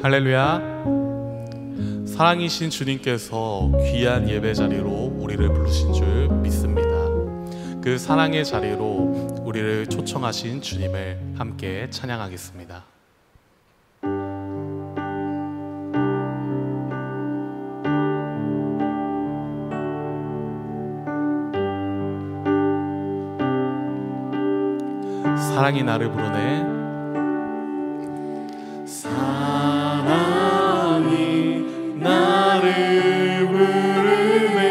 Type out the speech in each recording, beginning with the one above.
할렐루야. 사랑이신 주님께서 귀한 예배 자리로 우리를 부르신 줄 믿습니다. 그 사랑의 자리로 우리를 초청하신 주님을 함께 찬양하겠습니다. 사랑이 나를 부르네. 사랑이 나를 부르네.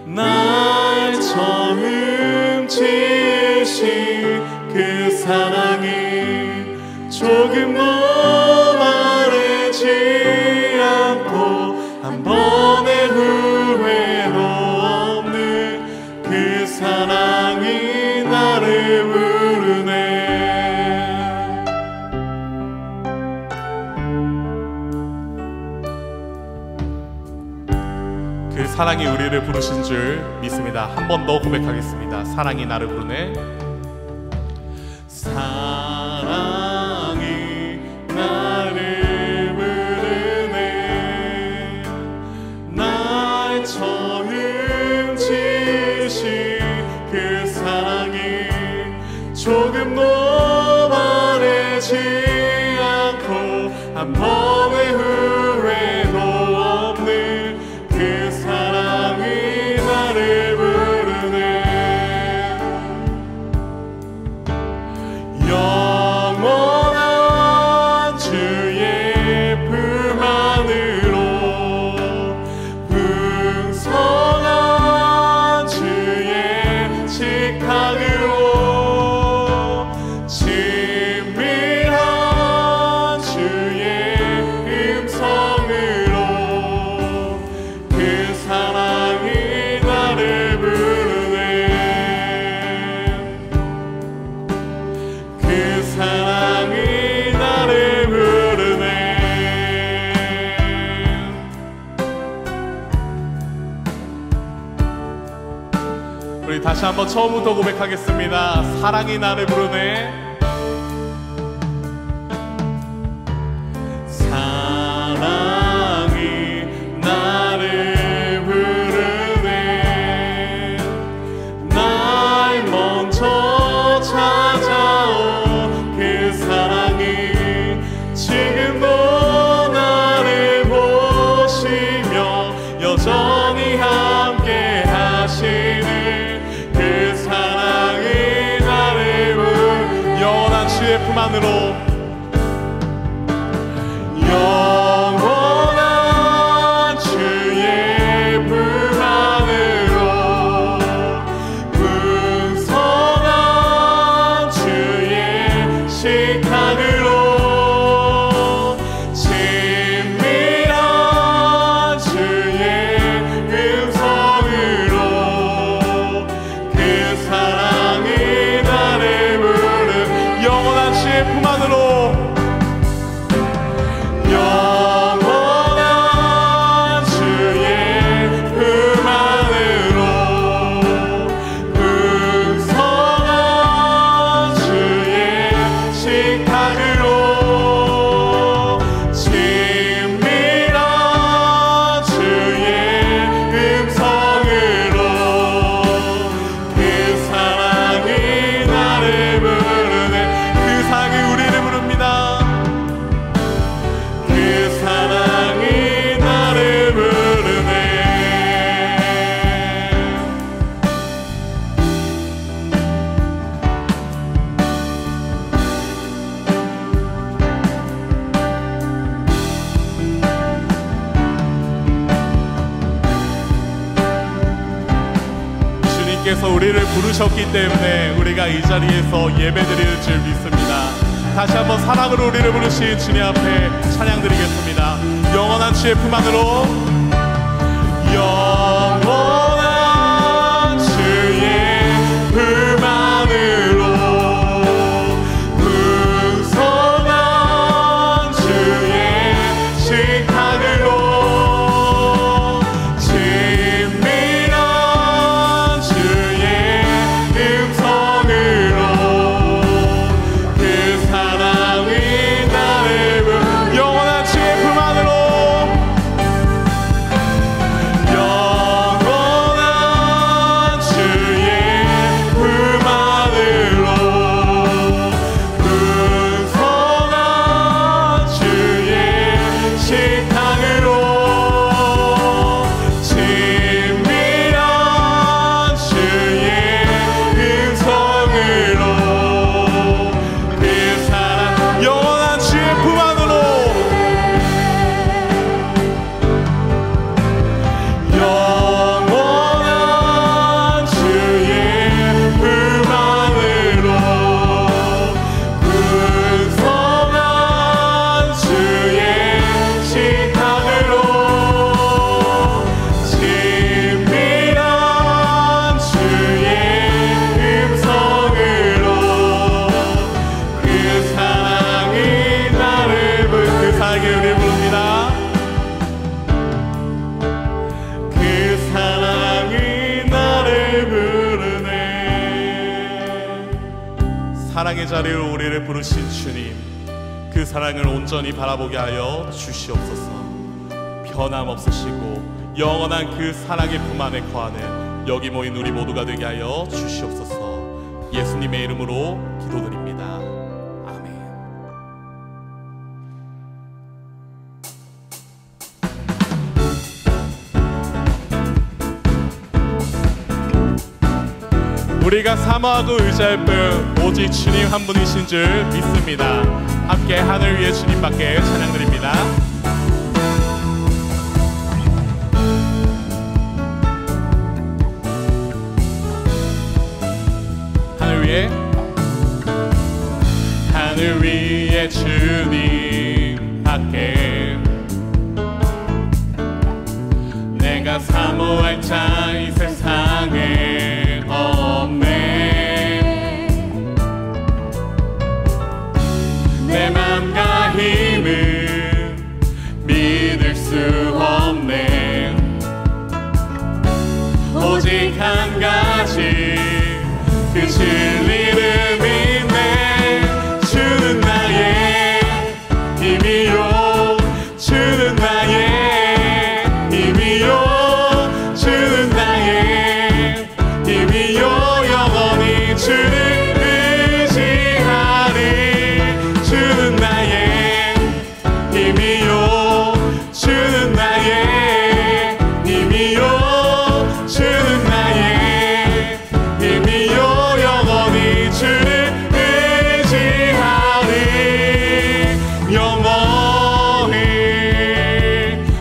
날 처음 지으신 그 사랑이 조금도 마르지 않고 한 번의 후회도 없는 그 사랑이 나를 부르네. 그 사랑이 우리를 부르신 줄 믿습니다. 한 번 더 고백하겠습니다. 사랑이 나를 부르네. 사랑이 나를 부르네. 날 처음 지으신 그 사랑이 조금도 마르지 않고 한 번의 후회도 없는 그 사랑이 나를 부르네. 영원한 주의 품 안으로 풍성한 주의 직함으로 친밀한 주의 음성으로 그 사랑이 나를 부르네. 그 사랑이 나를 부르네. 우리 다시 한번 처음부터 고백하겠습니다. 사랑이 나를 부르네. 사랑이 나를 부르네. 날 먼저 찾아온 그 사랑이 지금도 나를 보시며 여전히 함께 하시는 그 사랑이 나를 부르네. 영원한 주의 품 안으로 영원한 주의 품 안으로 풍성한 주의 식탁으로 친밀한 주의 음성으로 그 사랑이 나를 부르네. 영원한 주의 품 안으로 영원한 주의 품 안으로 풍성한 주의 식탁으로 친밀한 주의 음성으로 그 사랑이 나를 부르네. 그 사랑이 우리를 부릅니다. 그 사랑이 나를 부르네. 주님께서 우리를 부르셨기 때문에 우리가 이 자리에서 예배드릴 줄 믿습니다. 다시 한번 사랑으로 우리를 부르신 주님 앞에 찬양드리겠습니다. 영원한 주의 품 안으로 영원한 주의 품 안으로 풍성한 주의 식탁으로 친밀한 주의 음성으로 그 사랑이 나를 자리로 우리를 부르신 주님, 그 사랑을 온전히 바라보게 하여 주시옵소서. 변함없으시고 영원한 그 사랑의 품 안에 거하는 여기 모인 우리 모두가 되게 하여 주시옵소서. 예수님의 이름으로 기도드립니다. 아멘. 우리가 사모하고 의지할 뿐 오직 주님 한 분이신 줄 믿습니다. 함께 하늘 위에 주님밖에 찬양드립니다. 하늘 위에 주님 밖에 내가 사모할 자 이 세상에 없네. 내 맘과 힘은 믿을 수 없네. 오직 한 가지 그 진리를 믿네. 주는 나의 힘이요, 주는 나의 힘이요, 주는 나의 힘이요. 영원히 주를 의지하리. 주는 나의 힘이요, 주는 나의 힘이요, 주는 나의 힘이요. 영원히 주를 의지하리. 영원히.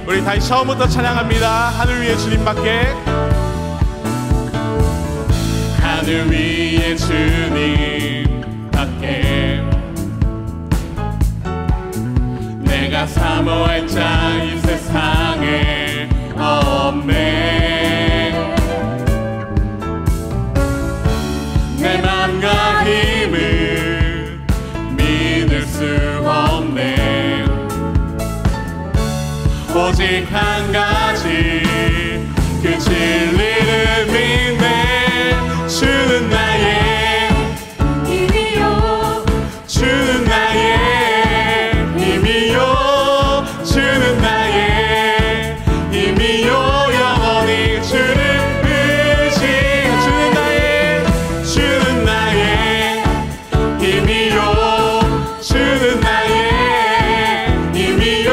우리 다시 처음부터 찬양합니다. 하늘 위에 주님밖에. 하늘 위에 주님밖에 내가 사모할 자 이 세상에 없네. 내 맘과 힘을 믿을 수 없네. 오직 한 가지 그 진리를 믿네. 주는 나의 힘이요, 주는 나의 힘이요, 주는 나의 힘이요. 영원히 주를 의지. 주는 나의 힘이요, 주는 나의 힘이요,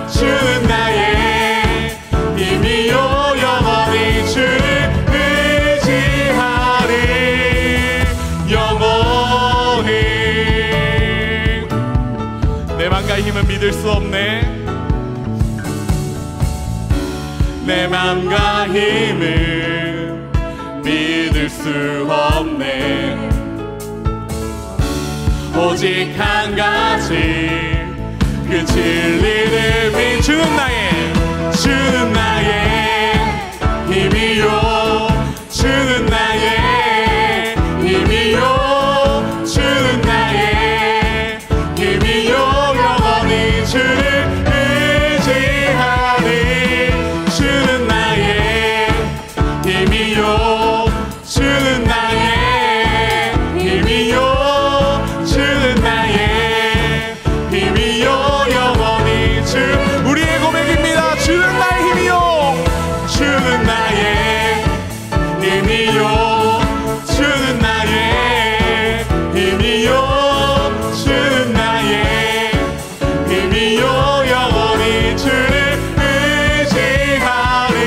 주는 나의 힘이요. 영원히 주를 의지하리. 영원히. 내 맘과 힘은 믿을 수 없네. 내 맘과 힘은 믿을 수 없네. 오직 한 가지 그 진리를 믿. 주는 나의 힘이요, 주는 나의 힘이요, 주는 나의 힘이요. 영원히 주를 의지하리. 주는 나의 힘이요, 주는 나의 힘이요, 주는 나의 힘이요. 영원히 주. 우리의 고백입니다. 주는 나의 힘이요, 주는 나의 힘이요, 주는 나의 힘이요, 주는 나의 힘이요. 영원히 주를 의지하리.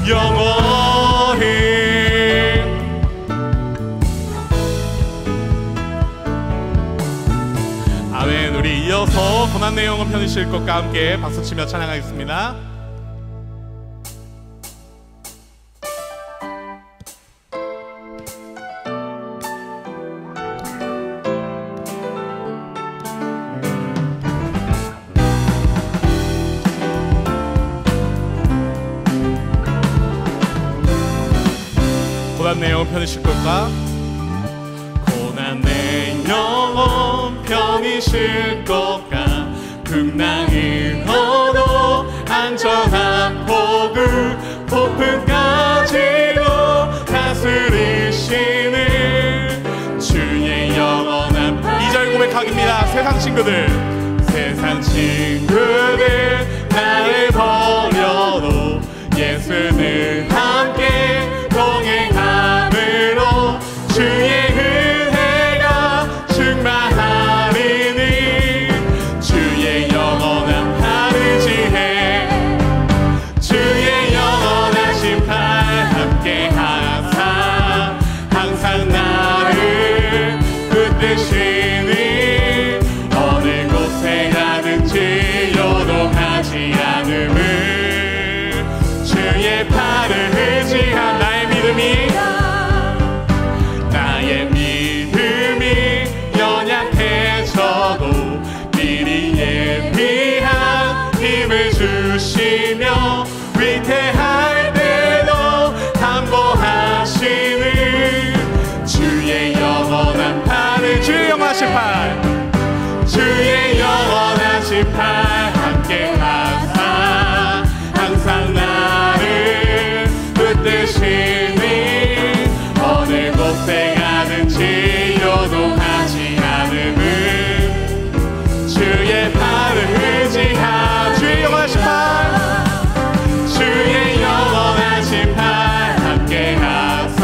영원히. 아멘. 우리 이어서 고난 내용은 편히실 것과 함께 박수치며 찬양하겠습니다. 고난 내 영혼 편히 쉴 걸까? 고난 내 영혼 편히 쉴 것까? 풍랑을 얻어 안전한 포구 폭풍까지도 다스리시는 주 고백합니다. 세상 친구들, 세상 친구들 나를 버려도 예수는 함께 동행함으로 주의 은혜가 충만하리니 주의 영원한 팔을 지혜 주의 영원한 심판 함께 하사 항상 나를 붙드시니 어느 곳에 가든지 요동하지 않음을 주의 팔을 의지한 나의 믿음이 연약해져도 미리 예비한 힘을 주시며 위태할 때도 담보하시는 주의 영원한 팔을 주의 영원하신 팔 주의 영원하신 팔 함께 하사 항상 나를 붙드시니 어느 곳에 가든지 요동하지 않음을 주의 팔을 의지하 주의 영원하신 팔 주의 영원하신 팔 함께 하사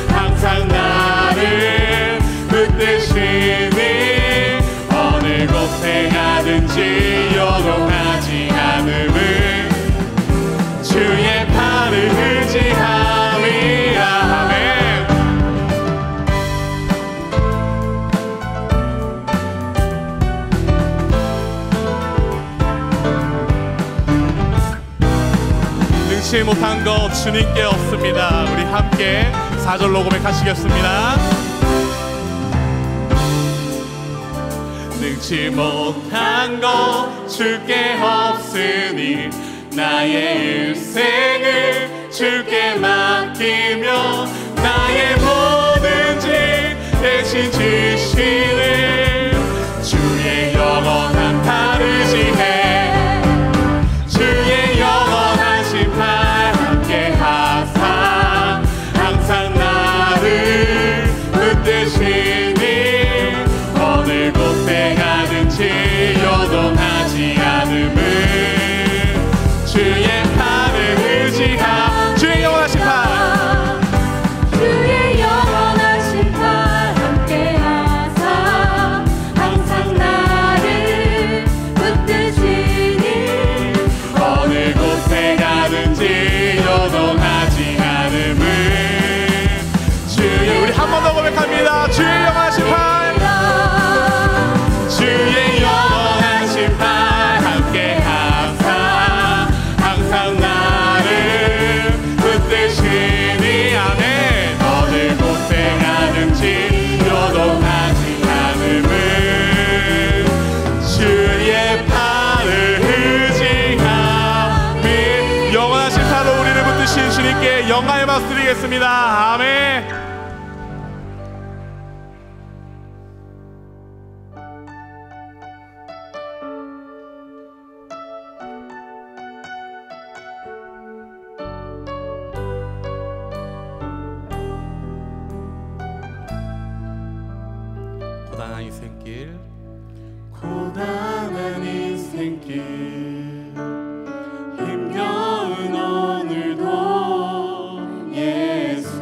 항상 나를 붙드시니 어느 곳에 가든지 요동하지 않음을 주의 팔을 의지함이라. 아멘. 능치 못한 것 주님께 없습니다. 우리 함께 4절로 고백하시겠습니다. 능치 못한 것 주께 없으니 나의 일생을 주께 맡기며 나의 뭐든지 대신 지시는 주의 영원한 팔을 지혜 주의 영원하신 팔 함께 하사 항상 나를 붙드시니 어느 곳에 가든지 요동하지 않음을 주의 팔을 의지하 주의 영원하신 팔 주의 영원하신 팔 함께 하사 항상 나를 붙드시니 어느 곳에 가든지 요동하지 않음을 주의 우리 한 번 더 고백합니다. 주의 영원하신 팔 주의 영원하신 팔 함께 하사 항상 나를 붙드시니 아멘 어느 곳에 가든지 요동하지 않음을 주의 팔을 의지하며 영원하신 팔로 우리를 붙드신 주님께 영광의 박수 드리겠습니다. 아멘. 고단한 인생길 고단한 인생길 힘겨운 오늘도 예수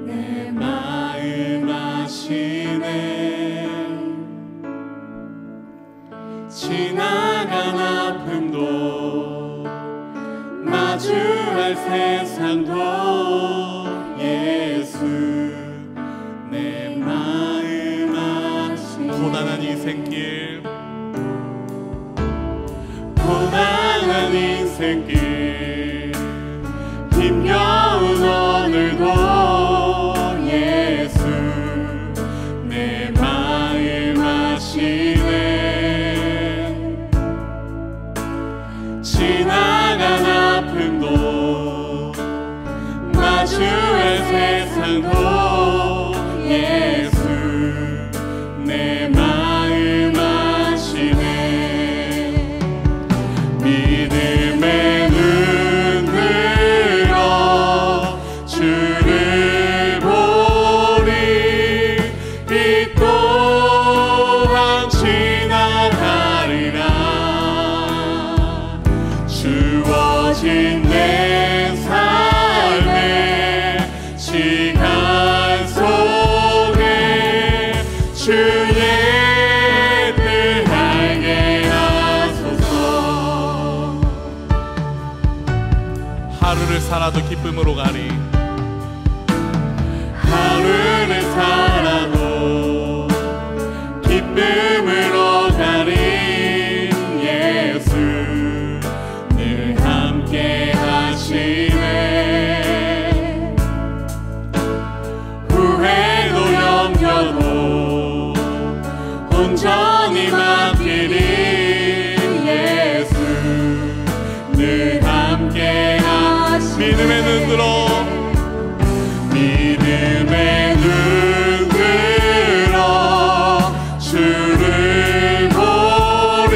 내 마음 아시네 지나간 아픔도 마주할 세상도 예수 내 마음 아시네 고단한 인생길 고단한 인생길 힘겨운 오늘도 예수 내 마음 아시네 지나간 아픔도 마주할 세상도 예수 내 마음 아시네 믿음의 눈 들어 살아도 기쁨으로 가리. 하루를 살아도 기쁨으로 가리. 예수 늘 함께 하시네. 후회도 염려도 온전히 맡기리. 예수 늘 함께 하시네. 믿음의 눈 들어, 믿음의 눈 들어 주를 보리.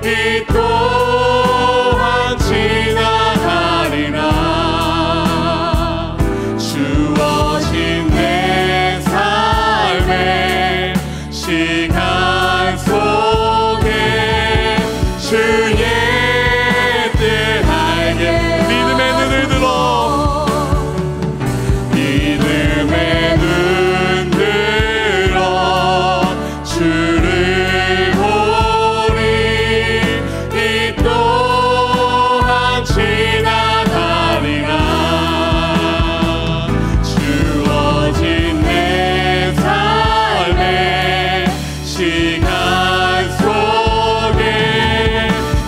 이 또한 지나가리라. 주어진 내 삶의 시간 속에 주의 뜻 알게. 믿음의 눈을 들어, 믿음의 눈 들어 주를 보리. 이 또한 지나가리라. 주어진 내 삶의 시간 속에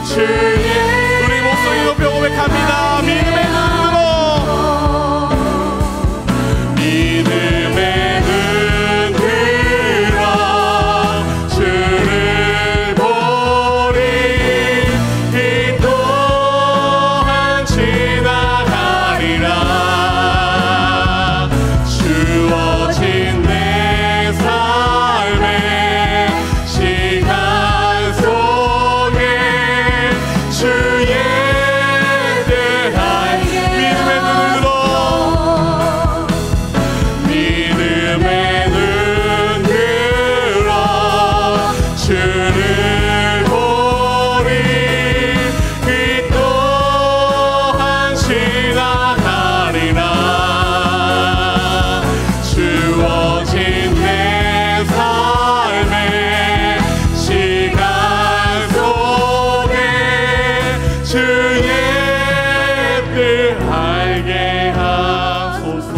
주의 우리 목소리 높여 고백합니다. 믿음의 눈 들어, 믿음의 눈 들어 주를 보리. 이 또한 지나가리라. 주어진 내 삶의 시간 속에 주의 뜻 알게. 믿음의 눈을 들어, 믿음의 눈 들어 주를 보리. 이 또한 지나가리라. 주어진 내 삶의 시간 속에 주의 뜻 알게 하소서.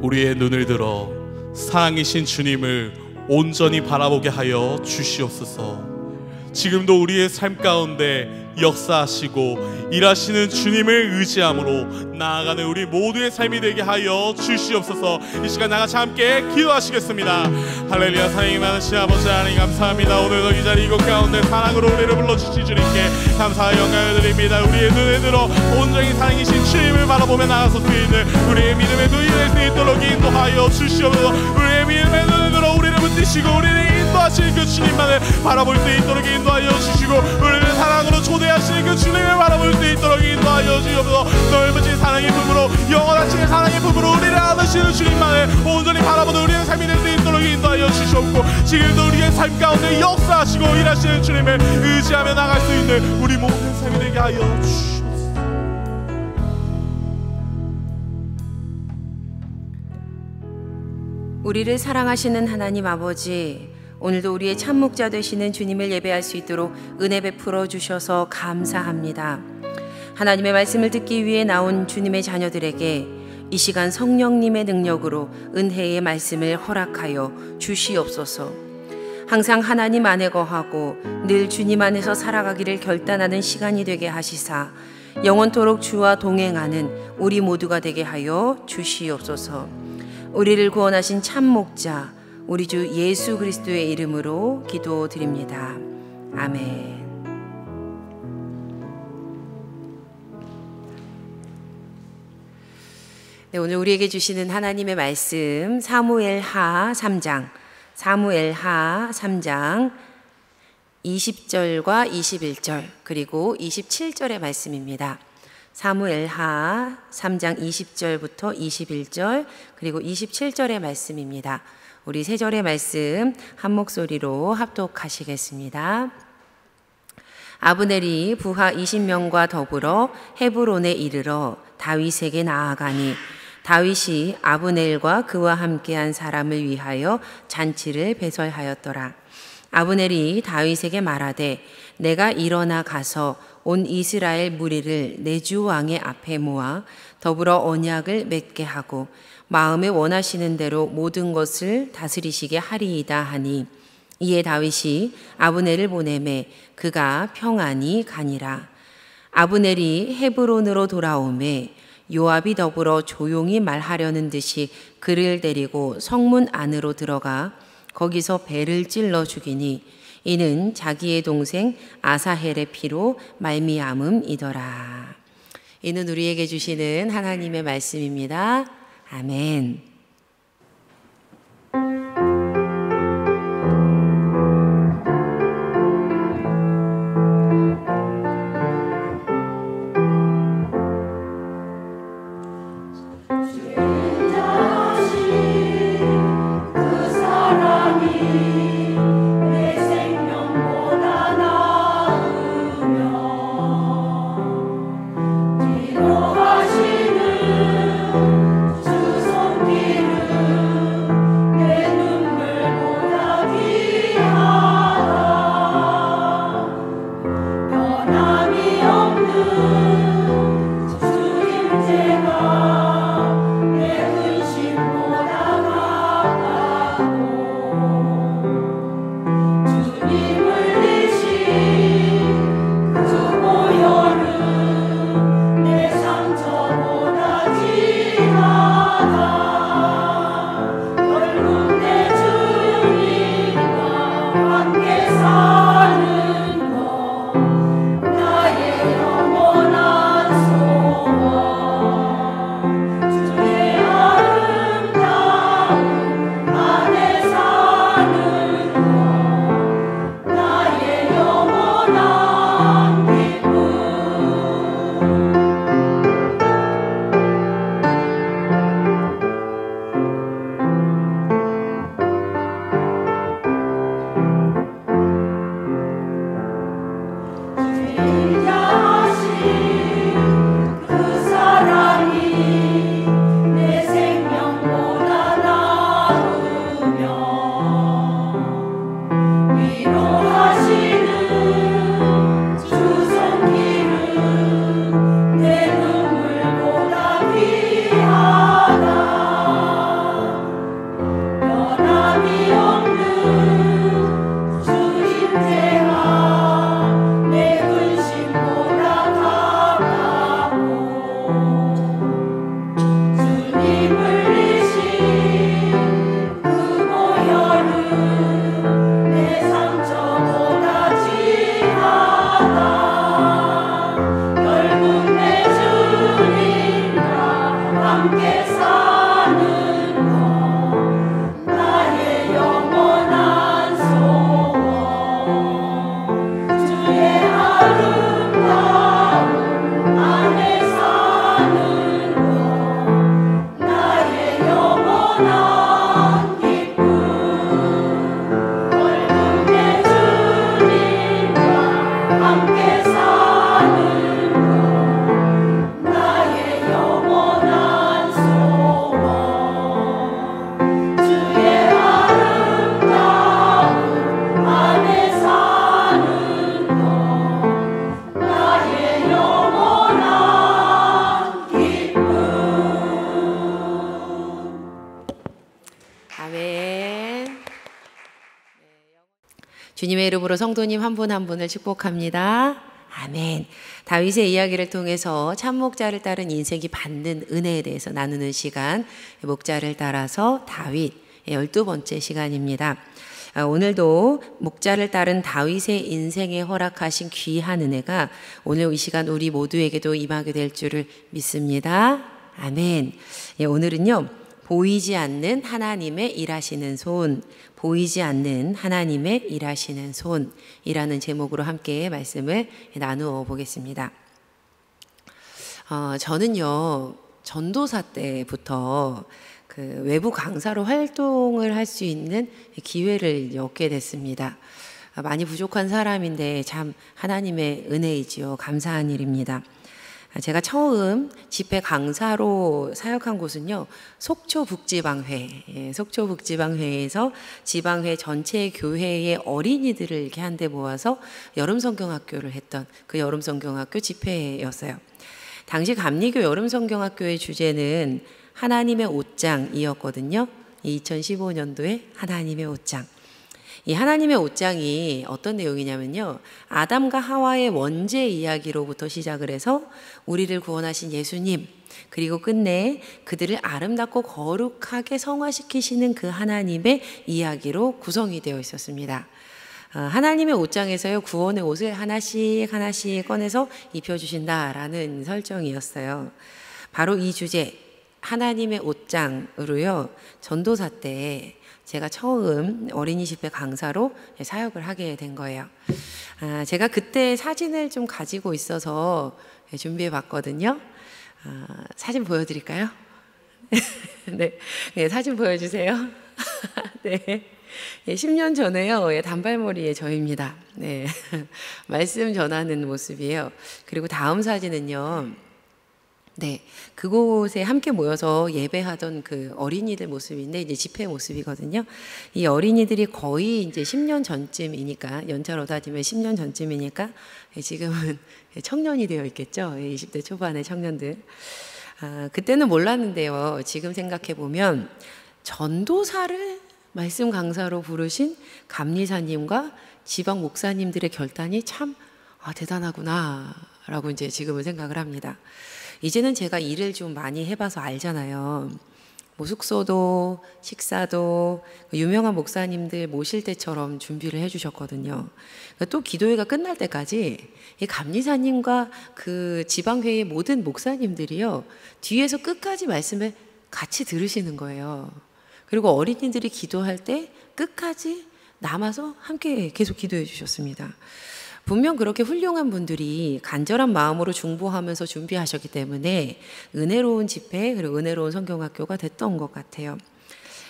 우리의 눈을 들어 사랑이신 주님을 온전히 바라보게 하여 주시옵소서. 지금도 우리의 삶 가운데 역사하시고 일하시는 주님을 의지함으로 나아가는 우리 모두의 삶이 되게 하여 주시옵소서. 이 시간 나같이 함께 기도하시겠습니다. 할렐루야. 사랑이 많으신 아버지 하나님 감사합니다. 오늘도 이 자리 이곳 가운데 사랑으로 우리를 불러주신 주님께 감사와 영광을 드립니다. 우리의 눈에 들어 온전히 사랑이신 주님을 바라보며 나아갈 수 있는 우리의 믿음의 눈이 될 수 있도록 인도하여 주시옵소서. 우리의 믿음의 눈에 들어 우리를 붙드시고 우리를 인도하시는 그 주님만을 바라볼 수 있도록 인도하여 주시고 우리를 사랑으로 초대하시는 그 주님을 바라볼 수 있도록 인도하여 주옵소서. 넓으신 사랑의 품으로 영원하신 사랑의 품으로 우리를 안으시는 주님만을 온전히 바라보는 우리의 삶이 될 수 있도록 인도하여 주시옵고 지금도 우리의 삶 가운데 역사하시고 일하시는 주님을 의지하며 나갈 수 있는 우리 모든 삶이 되게 하여 주시옵소서. 우리를 사랑하시는 하나님 아버지, 오늘도 우리의 참목자 되시는 주님을 예배할 수 있도록 은혜 베풀어 주셔서 감사합니다. 하나님의 말씀을 듣기 위해 나온 주님의 자녀들에게 이 시간 성령님의 능력으로 은혜의 말씀을 허락하여 주시옵소서. 항상 하나님 안에 거하고 늘 주님 안에서 살아가기를 결단하는 시간이 되게 하시사 영원토록 주와 동행하는 우리 모두가 되게 하여 주시옵소서. 우리를 구원하신 참목자 우리 주 예수 그리스도의 이름으로 기도드립니다. 아멘. 네, 오늘 우리에게 주시는 하나님의 말씀 사무엘하 3장 20절과 21절 그리고 27절의 말씀입니다. 사무엘하 3장 20절부터 21절 그리고 27절의 말씀입니다. 우리 세 절의 말씀 한 목소리로 합독하시겠습니다. 아브넬이 부하 20명과 더불어 헤브론에 이르러 다윗에게 나아가니 다윗이 아브넬과 그와 함께한 사람을 위하여 잔치를 배설하였더라. 아브넬이 다윗에게 말하되 내가 일어나 가서 온 이스라엘 무리를 내 주 왕의 앞에 모아 더불어 언약을 맺게 하고 마음에 원하시는 대로 모든 것을 다스리시게 하리이다 하니 이에 다윗이 아브넬을 보내매 그가 평안히 가니라. 아브넬이 헤브론으로 돌아오매 요압이 더불어 조용히 말하려는 듯이 그를 데리고 성문 안으로 들어가 거기서 배를 찔러 죽이니 이는 자기의 동생 아사헬의 피로 말미암음이더라. 이는 우리에게 주시는 하나님의 말씀입니다. 아멘. 주님의 이름으로 성도님 한 분 한 분을 축복합니다. 아멘. 다윗의 이야기를 통해서 참목자를 따른 인생이 받는 은혜에 대해서 나누는 시간, 목자를 따라서 다윗 12번째 시간입니다. 오늘도 목자를 따른 다윗의 인생에 허락하신 귀한 은혜가 오늘 이 시간 우리 모두에게도 임하게 될 줄을 믿습니다. 아멘. 오늘은요, 보이지 않는 하나님의 일하시는 손, 보이지 않는 하나님의 일하시는 손이라는 제목으로 함께 말씀을 나누어 보겠습니다. 저는요, 전도사 때부터 그 외부 강사로 활동을 할 수 있는 기회를 얻게 됐습니다. 많이 부족한 사람인데 참 하나님의 은혜이지요. 감사한 일입니다. 제가 처음 집회 강사로 사역한 곳은요, 속초북지방회, 속초북지방회에서 지방회 전체 교회의 어린이들을 이렇게 한데 모아서 여름성경학교를 했던 그 여름성경학교 집회였어요. 당시 감리교 여름성경학교의 주제는 하나님의 옷장이었거든요. 2015년도에 하나님의 옷장. 이 하나님의 옷장이 어떤 내용이냐면요, 아담과 하와의 원죄 이야기로부터 시작을 해서 우리를 구원하신 예수님, 그리고 끝내 그들을 아름답고 거룩하게 성화시키시는 그 하나님의 이야기로 구성이 되어 있었습니다. 하나님의 옷장에서요, 구원의 옷을 하나씩 하나씩 꺼내서 입혀주신다라는 설정이었어요. 바로 이 주제, 하나님의 옷장으로요, 전도사 때 제가 처음 어린이 집회 강사로 사역을 하게 된 거예요. 제가 그때 사진을 좀 가지고 있어서 준비해 봤거든요. 사진 보여드릴까요? 네. 네, 사진 보여주세요. 네. 10년 전에요, 단발머리의 저입니다. 네. 말씀 전하는 모습이에요. 그리고 다음 사진은요, 네, 그곳에 함께 모여서 예배하던 그 어린이들 모습인데, 이제 집회 모습이거든요. 이 어린이들이 거의 이제 10년 전쯤이니까, 연차로 따지면 10년 전쯤이니까 지금은 청년이 되어 있겠죠. 20대 초반의 청년들. 그때는 몰랐는데요, 지금 생각해 보면 전도사를 말씀 강사로 부르신 감리사님과 지방 목사님들의 결단이 참 대단하구나 라고 이제 지금은 생각을 합니다. 이제는 제가 일을 좀 많이 해봐서 알잖아요. 뭐 숙소도 식사도 유명한 목사님들 모실 때처럼 준비를 해주셨거든요. 또 기도회가 끝날 때까지 이 감리사님과 그 지방회의 모든 목사님들이요, 뒤에서 끝까지 말씀을 같이 들으시는 거예요. 그리고 어린이들이 기도할 때 끝까지 남아서 함께 계속 기도해 주셨습니다. 분명 그렇게 훌륭한 분들이 간절한 마음으로 중보하면서 준비하셨기 때문에 은혜로운 집회, 그리고 은혜로운 성경학교가 됐던 것 같아요.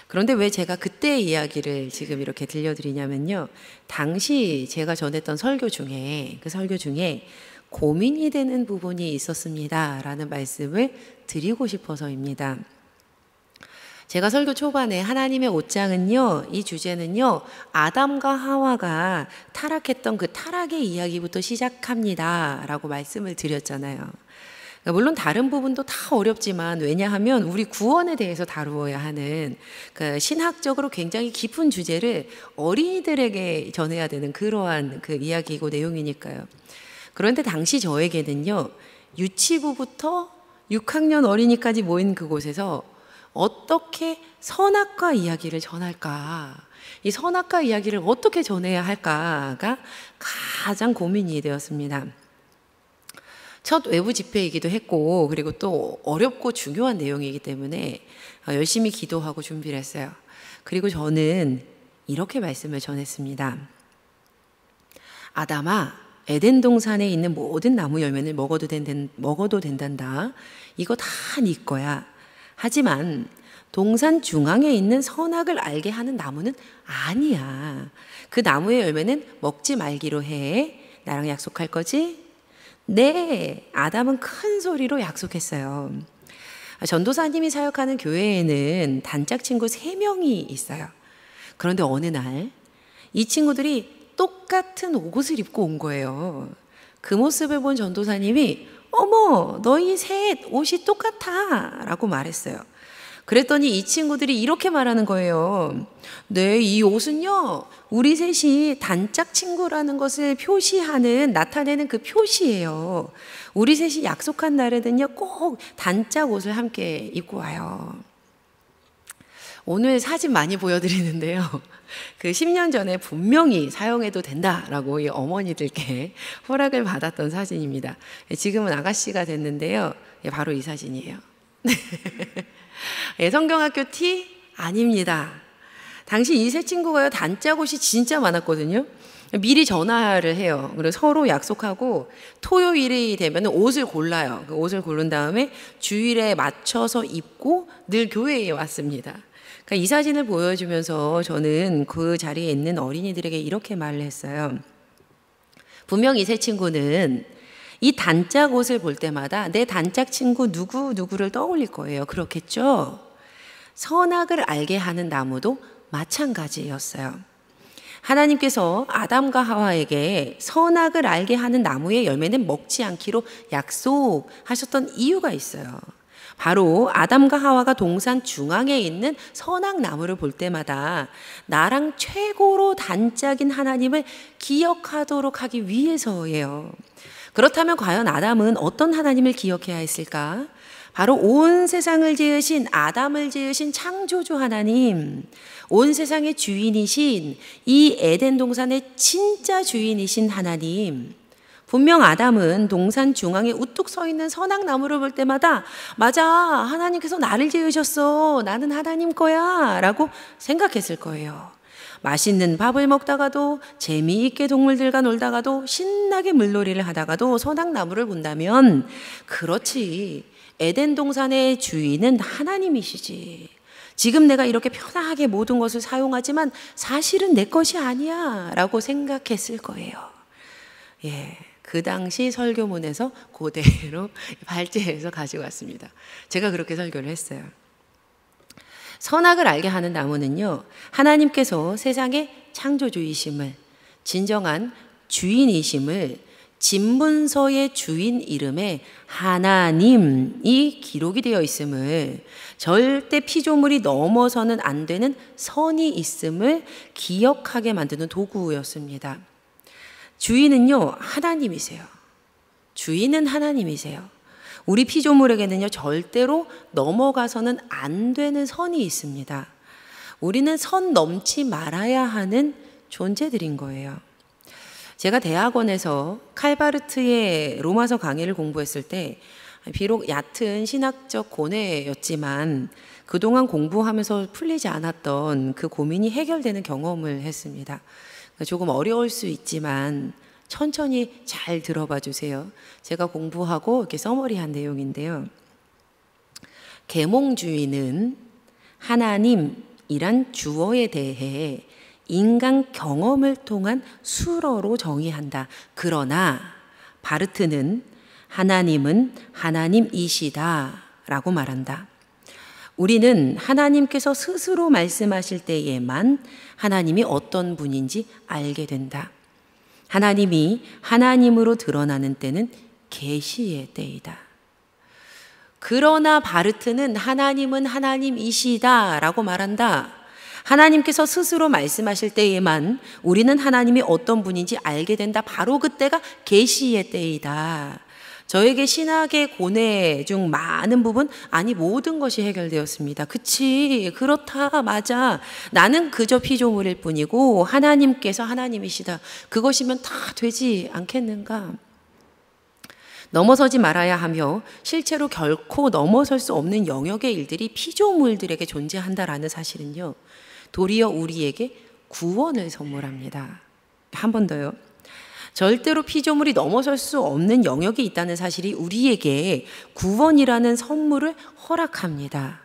그런데 왜 제가 그때의 이야기를 지금 이렇게 들려드리냐면요, 당시 제가 전했던 설교 중에, 그 설교 중에 고민이 되는 부분이 있었습니다 라는 말씀을 드리고 싶어서입니다. 제가 설교 초반에 하나님의 옷장은요, 이 주제는요, 아담과 하와가 타락했던 그 타락의 이야기부터 시작합니다 라고 말씀을 드렸잖아요. 그러니까 물론 다른 부분도 다 어렵지만, 왜냐하면 우리 구원에 대해서 다루어야 하는 그 신학적으로 굉장히 깊은 주제를 어린이들에게 전해야 되는 그러한 그 이야기이고 내용이니까요. 그런데 당시 저에게는요, 유치부부터 6학년 어린이까지 모인 그곳에서 어떻게 선악과 이야기를 전할까, 이 선악과 이야기를 어떻게 전해야 할까가 가장 고민이 되었습니다. 첫 외부 집회이기도 했고, 그리고 또 어렵고 중요한 내용이기 때문에 열심히 기도하고 준비를 했어요. 그리고 저는 이렇게 말씀을 전했습니다. 아담아, 에덴 동산에 있는 모든 나무 열매를 먹어도 된단다. 이거 다 네 거야. 하지만 동산 중앙에 있는 선악을 알게 하는 나무는 아니야. 그 나무의 열매는 먹지 말기로 해. 나랑 약속할 거지? 네, 아담은 큰 소리로 약속했어요. 전도사님이 사역하는 교회에는 단짝 친구 3명이 있어요. 그런데 어느 날 이 친구들이 똑같은 옷을 입고 온 거예요. 그 모습을 본 전도사님이 어머, 너희 셋 옷이 똑같아 라고 말했어요. 그랬더니 이 친구들이 이렇게 말하는 거예요. 네, 이 옷은요, 우리 셋이 단짝 친구라는 것을 나타내는 그 표시예요. 우리 셋이 약속한 날에는요, 꼭 단짝 옷을 함께 입고 와요. 오늘 사진 많이 보여드리는데요, 그 10년 전에 분명히 사용해도 된다라고 이 어머니들께 허락을 받았던 사진입니다. 지금은 아가씨가 됐는데요, 바로 이 사진이에요. 성경학교 티 아닙니다. 당시 이 세 친구가요, 단짝 옷이 진짜 많았거든요. 미리 전화를 해요. 그리고 서로 약속하고 토요일이 되면 옷을 골라요. 그 옷을 고른 다음에 주일에 맞춰서 입고 늘 교회에 왔습니다. 그러니까 이 사진을 보여주면서 저는 그 자리에 있는 어린이들에게 이렇게 말을 했어요. 분명 이 세 친구는 이 단짝 옷을 볼 때마다 내 단짝 친구 누구를 떠올릴 거예요. 그렇겠죠? 선악을 알게 하는 나무도 마찬가지였어요. 하나님께서 아담과 하와에게 선악을 알게 하는 나무의 열매는 먹지 않기로 약속하셨던 이유가 있어요. 바로 아담과 하와가 동산 중앙에 있는 선악 나무를 볼 때마다 나랑 최고로 단짝인 하나님을 기억하도록 하기 위해서예요. 그렇다면 과연 아담은 어떤 하나님을 기억해야 했을까? 바로 온 세상을 지으신, 아담을 지으신 창조주 하나님, 온 세상의 주인이신, 이 에덴 동산의 진짜 주인이신 하나님. 분명 아담은 동산 중앙에 우뚝 서 있는 선악 나무를 볼 때마다 맞아, 하나님께서 나를 지으셨어, 나는 하나님 거야 라고 생각했을 거예요. 맛있는 밥을 먹다가도, 재미있게 동물들과 놀다가도, 신나게 물놀이를 하다가도 선악 나무를 본다면 그렇지, 에덴 동산의 주인은 하나님이시지. 지금 내가 이렇게 편하게 모든 것을 사용하지만 사실은 내 것이 아니야 라고 생각했을 거예요. 예, 그 당시 설교문에서 그대로 발제해서 가지고 왔습니다. 제가 그렇게 설교를 했어요. 선악을 알게 하는 나무는요, 하나님께서 세상의 창조주이심을, 진정한 주인이심을 진문서의 주인 이름에 하나님이 기록이 되어 있음을, 절대 피조물이 넘어서는 안 되는 선이 있음을 기억하게 만드는 도구였습니다. 주인은요, 하나님이세요. 주인은 하나님이세요. 우리 피조물에게는요, 절대로 넘어가서는 안 되는 선이 있습니다. 우리는 선 넘지 말아야 하는 존재들인 거예요. 제가 대학원에서 칼바르트의 로마서 강의를 공부했을 때 비록 얕은 신학적 고뇌였지만 그동안 공부하면서 풀리지 않았던 그 고민이 해결되는 경험을 했습니다. 조금 어려울 수 있지만 천천히 잘 들어봐 주세요. 제가 공부하고 이렇게 서머리한 내용인데요. 계몽주의는 하나님이란 주어에 대해 인간 경험을 통한 수어로 정의한다. 그러나 바르트는 하나님은 하나님이시다 라고 말한다. 우리는 하나님께서 스스로 말씀하실 때에만 하나님이 어떤 분인지 알게 된다. 하나님이 하나님으로 드러나는 때는 계시의 때이다. 그러나 바르트는 하나님은 하나님이시다 라고 말한다. 하나님께서 스스로 말씀하실 때에만 우리는 하나님이 어떤 분인지 알게 된다. 바로 그때가 계시의 때이다. 저에게 신학의 고뇌 중 많은 부분, 아니 모든 것이 해결되었습니다. 그치, 그렇다, 맞아. 나는 그저 피조물일 뿐이고 하나님께서 하나님이시다. 그것이면 다 되지 않겠는가? 넘어서지 말아야 하며 실제로 결코 넘어설 수 없는 영역의 일들이 피조물들에게 존재한다라는 사실은요, 도리어 우리에게 구원을 선물합니다. 한 번 더요. 절대로 피조물이 넘어설 수 없는 영역이 있다는 사실이 우리에게 구원이라는 선물을 허락합니다.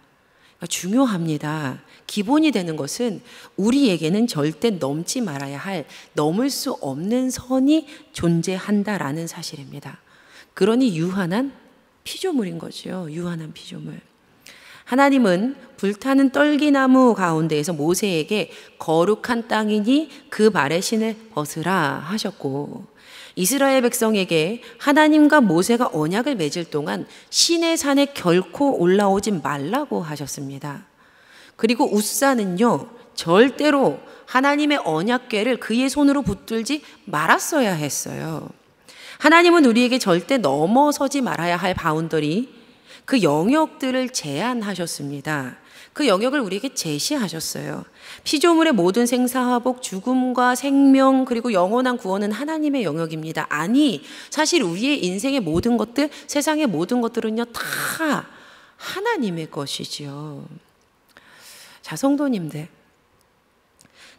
그러니까 중요합니다. 기본이 되는 것은 우리에게는 절대 넘지 말아야 할, 넘을 수 없는 선이 존재한다라는 사실입니다. 그러니 유한한 피조물인 거죠. 유한한 피조물. 하나님은 불타는 떨기나무 가운데에서 모세에게 거룩한 땅이니 그 발에 신을 벗으라 하셨고, 이스라엘 백성에게 하나님과 모세가 언약을 맺을 동안 신의 산에 결코 올라오지 말라고 하셨습니다. 그리고 웃사는요, 절대로 하나님의 언약궤를 그의 손으로 붙들지 말았어야 했어요. 하나님은 우리에게 절대 넘어서지 말아야 할 바운더리, 그 영역들을 제한하셨습니다. 그 영역을 우리에게 제시하셨어요. 피조물의 모든 생사화복, 죽음과 생명, 그리고 영원한 구원은 하나님의 영역입니다. 아니, 사실 우리의 인생의 모든 것들, 세상의 모든 것들은요, 다 하나님의 것이지요. 자, 성도님들,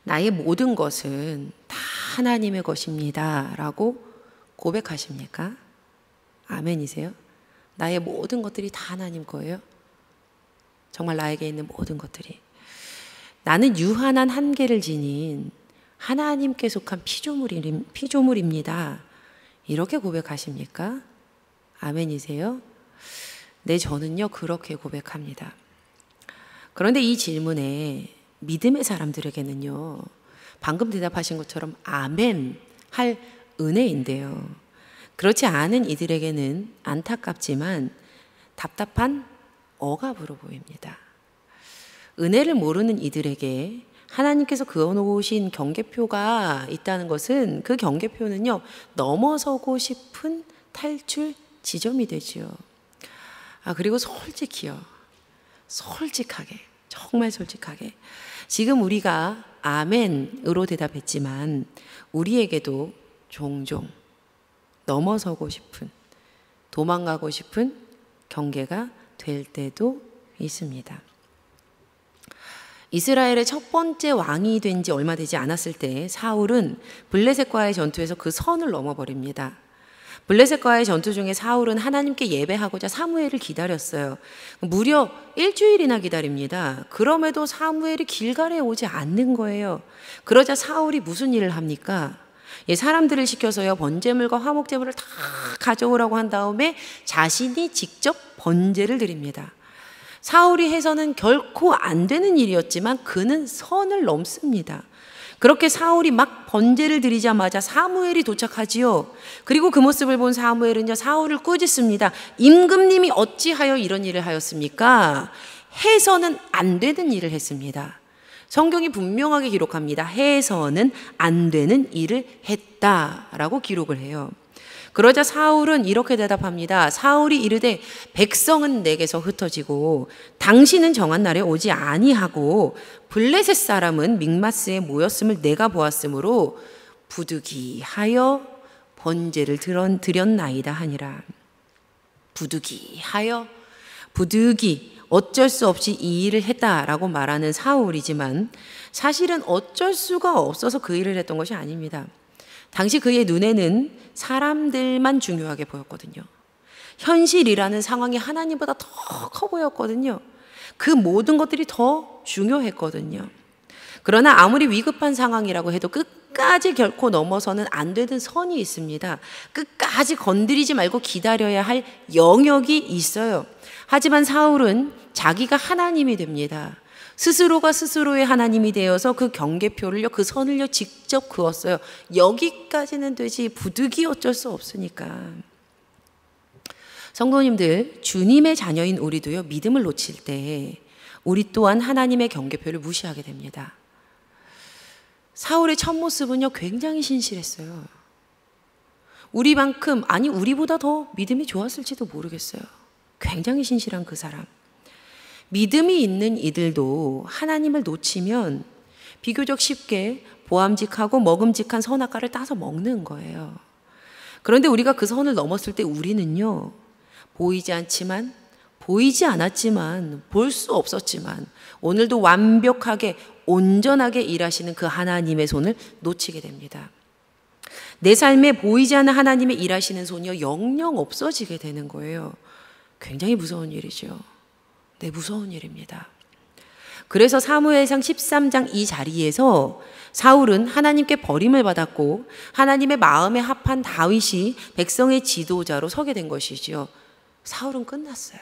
나의 모든 것은 다 하나님의 것입니다 라고 고백하십니까? 아멘이세요? 나의 모든 것들이 다 하나님 거예요? 정말 나에게 있는 모든 것들이. 나는 유한한 한계를 지닌 하나님께 속한 피조물입니다. 이렇게 고백하십니까? 아멘이세요? 네, 저는요 그렇게 고백합니다. 그런데 이 질문에 믿음의 사람들에게는요 방금 대답하신 것처럼 아멘 할 은혜인데요, 그렇지 않은 이들에게는 안타깝지만 답답한 억압으로 보입니다. 은혜를 모르는 이들에게 하나님께서 그어놓으신 경계표가 있다는 것은 그 경계표는요 넘어서고 싶은 탈출 지점이 되지요. 그리고 솔직하게, 정말 솔직하게 지금 우리가 아멘으로 대답했지만 우리에게도 종종 넘어서고 싶은, 도망가고 싶은 경계가 될 때도 있습니다. 이스라엘의 첫 번째 왕이 된 지 얼마 되지 않았을 때 사울은 블레셋과의 전투에서 그 선을 넘어버립니다. 블레셋과의 전투 중에 사울은 하나님께 예배하고자 사무엘을 기다렸어요. 무려 일주일이나 기다립니다. 그럼에도 사무엘이 길갈에 오지 않는 거예요. 그러자 사울이 무슨 일을 합니까? 사람들을 시켜서요 번제물과 화목제물을 다 가져오라고 한 다음에 자신이 직접 번제를 드립니다. 사울이 해서는 결코 안 되는 일이었지만 그는 선을 넘습니다. 그렇게 사울이 막 번제를 드리자마자 사무엘이 도착하지요. 그리고 그 모습을 본 사무엘은요 사울을 꾸짖습니다. 임금님이 어찌하여 이런 일을 하였습니까? 해서는 안 되는 일을 했습니다. 성경이 분명하게 기록합니다. 해서는 안 되는 일을 했다라고 기록을 해요. 그러자 사울은 이렇게 대답합니다. 사울이 이르되 백성은 내게서 흩어지고 당신은 정한 날에 오지 아니하고 블레셋 사람은 믹마스에 모였음을 내가 보았으므로 부득이하여 번제를 드렸나이다 하니라. 부득이 어쩔 수 없이 이 일을 했다라고 말하는 사울이지만 사실은 어쩔 수가 없어서 그 일을 했던 것이 아닙니다. 당시 그의 눈에는 사람들만 중요하게 보였거든요. 현실이라는 상황이 하나님보다 더 커 보였거든요. 그 모든 것들이 더 중요했거든요. 그러나 아무리 위급한 상황이라고 해도 끝까지 결코 넘어서는 안 되는 선이 있습니다. 끝까지 건드리지 말고 기다려야 할 영역이 있어요. 하지만 사울은 자기가 하나님이 됩니다. 스스로가 스스로의 하나님이 되어서 그 경계표를요, 그 선을요 직접 그었어요. 여기까지는 되지 부득이 어쩔 수 없으니까. 성도님들, 주님의 자녀인 우리도요 믿음을 놓칠 때 우리 또한 하나님의 경계표를 무시하게 됩니다. 사울의 첫 모습은요 굉장히 신실했어요. 우리만큼, 아니 우리보다 더 믿음이 좋았을지도 모르겠어요. 굉장히 신실한 그 사람. 믿음이 있는 이들도 하나님을 놓치면 비교적 쉽게 보암직하고 먹음직한 선악과를 따서 먹는 거예요. 그런데 우리가 그 선을 넘었을 때 우리는요 보이지 않았지만 볼 수 없었지만 오늘도 완벽하게 온전하게 일하시는 그 하나님의 손을 놓치게 됩니다. 내 삶에 보이지 않는 하나님의 일하시는 손이요 영영 없어지게 되는 거예요. 굉장히 무서운 일이죠. 네, 무서운 일입니다. 그래서 사무엘상 13장 이 자리에서 사울은 하나님께 버림을 받았고 하나님의 마음에 합한 다윗이 백성의 지도자로 서게 된 것이지요. 사울은 끝났어요.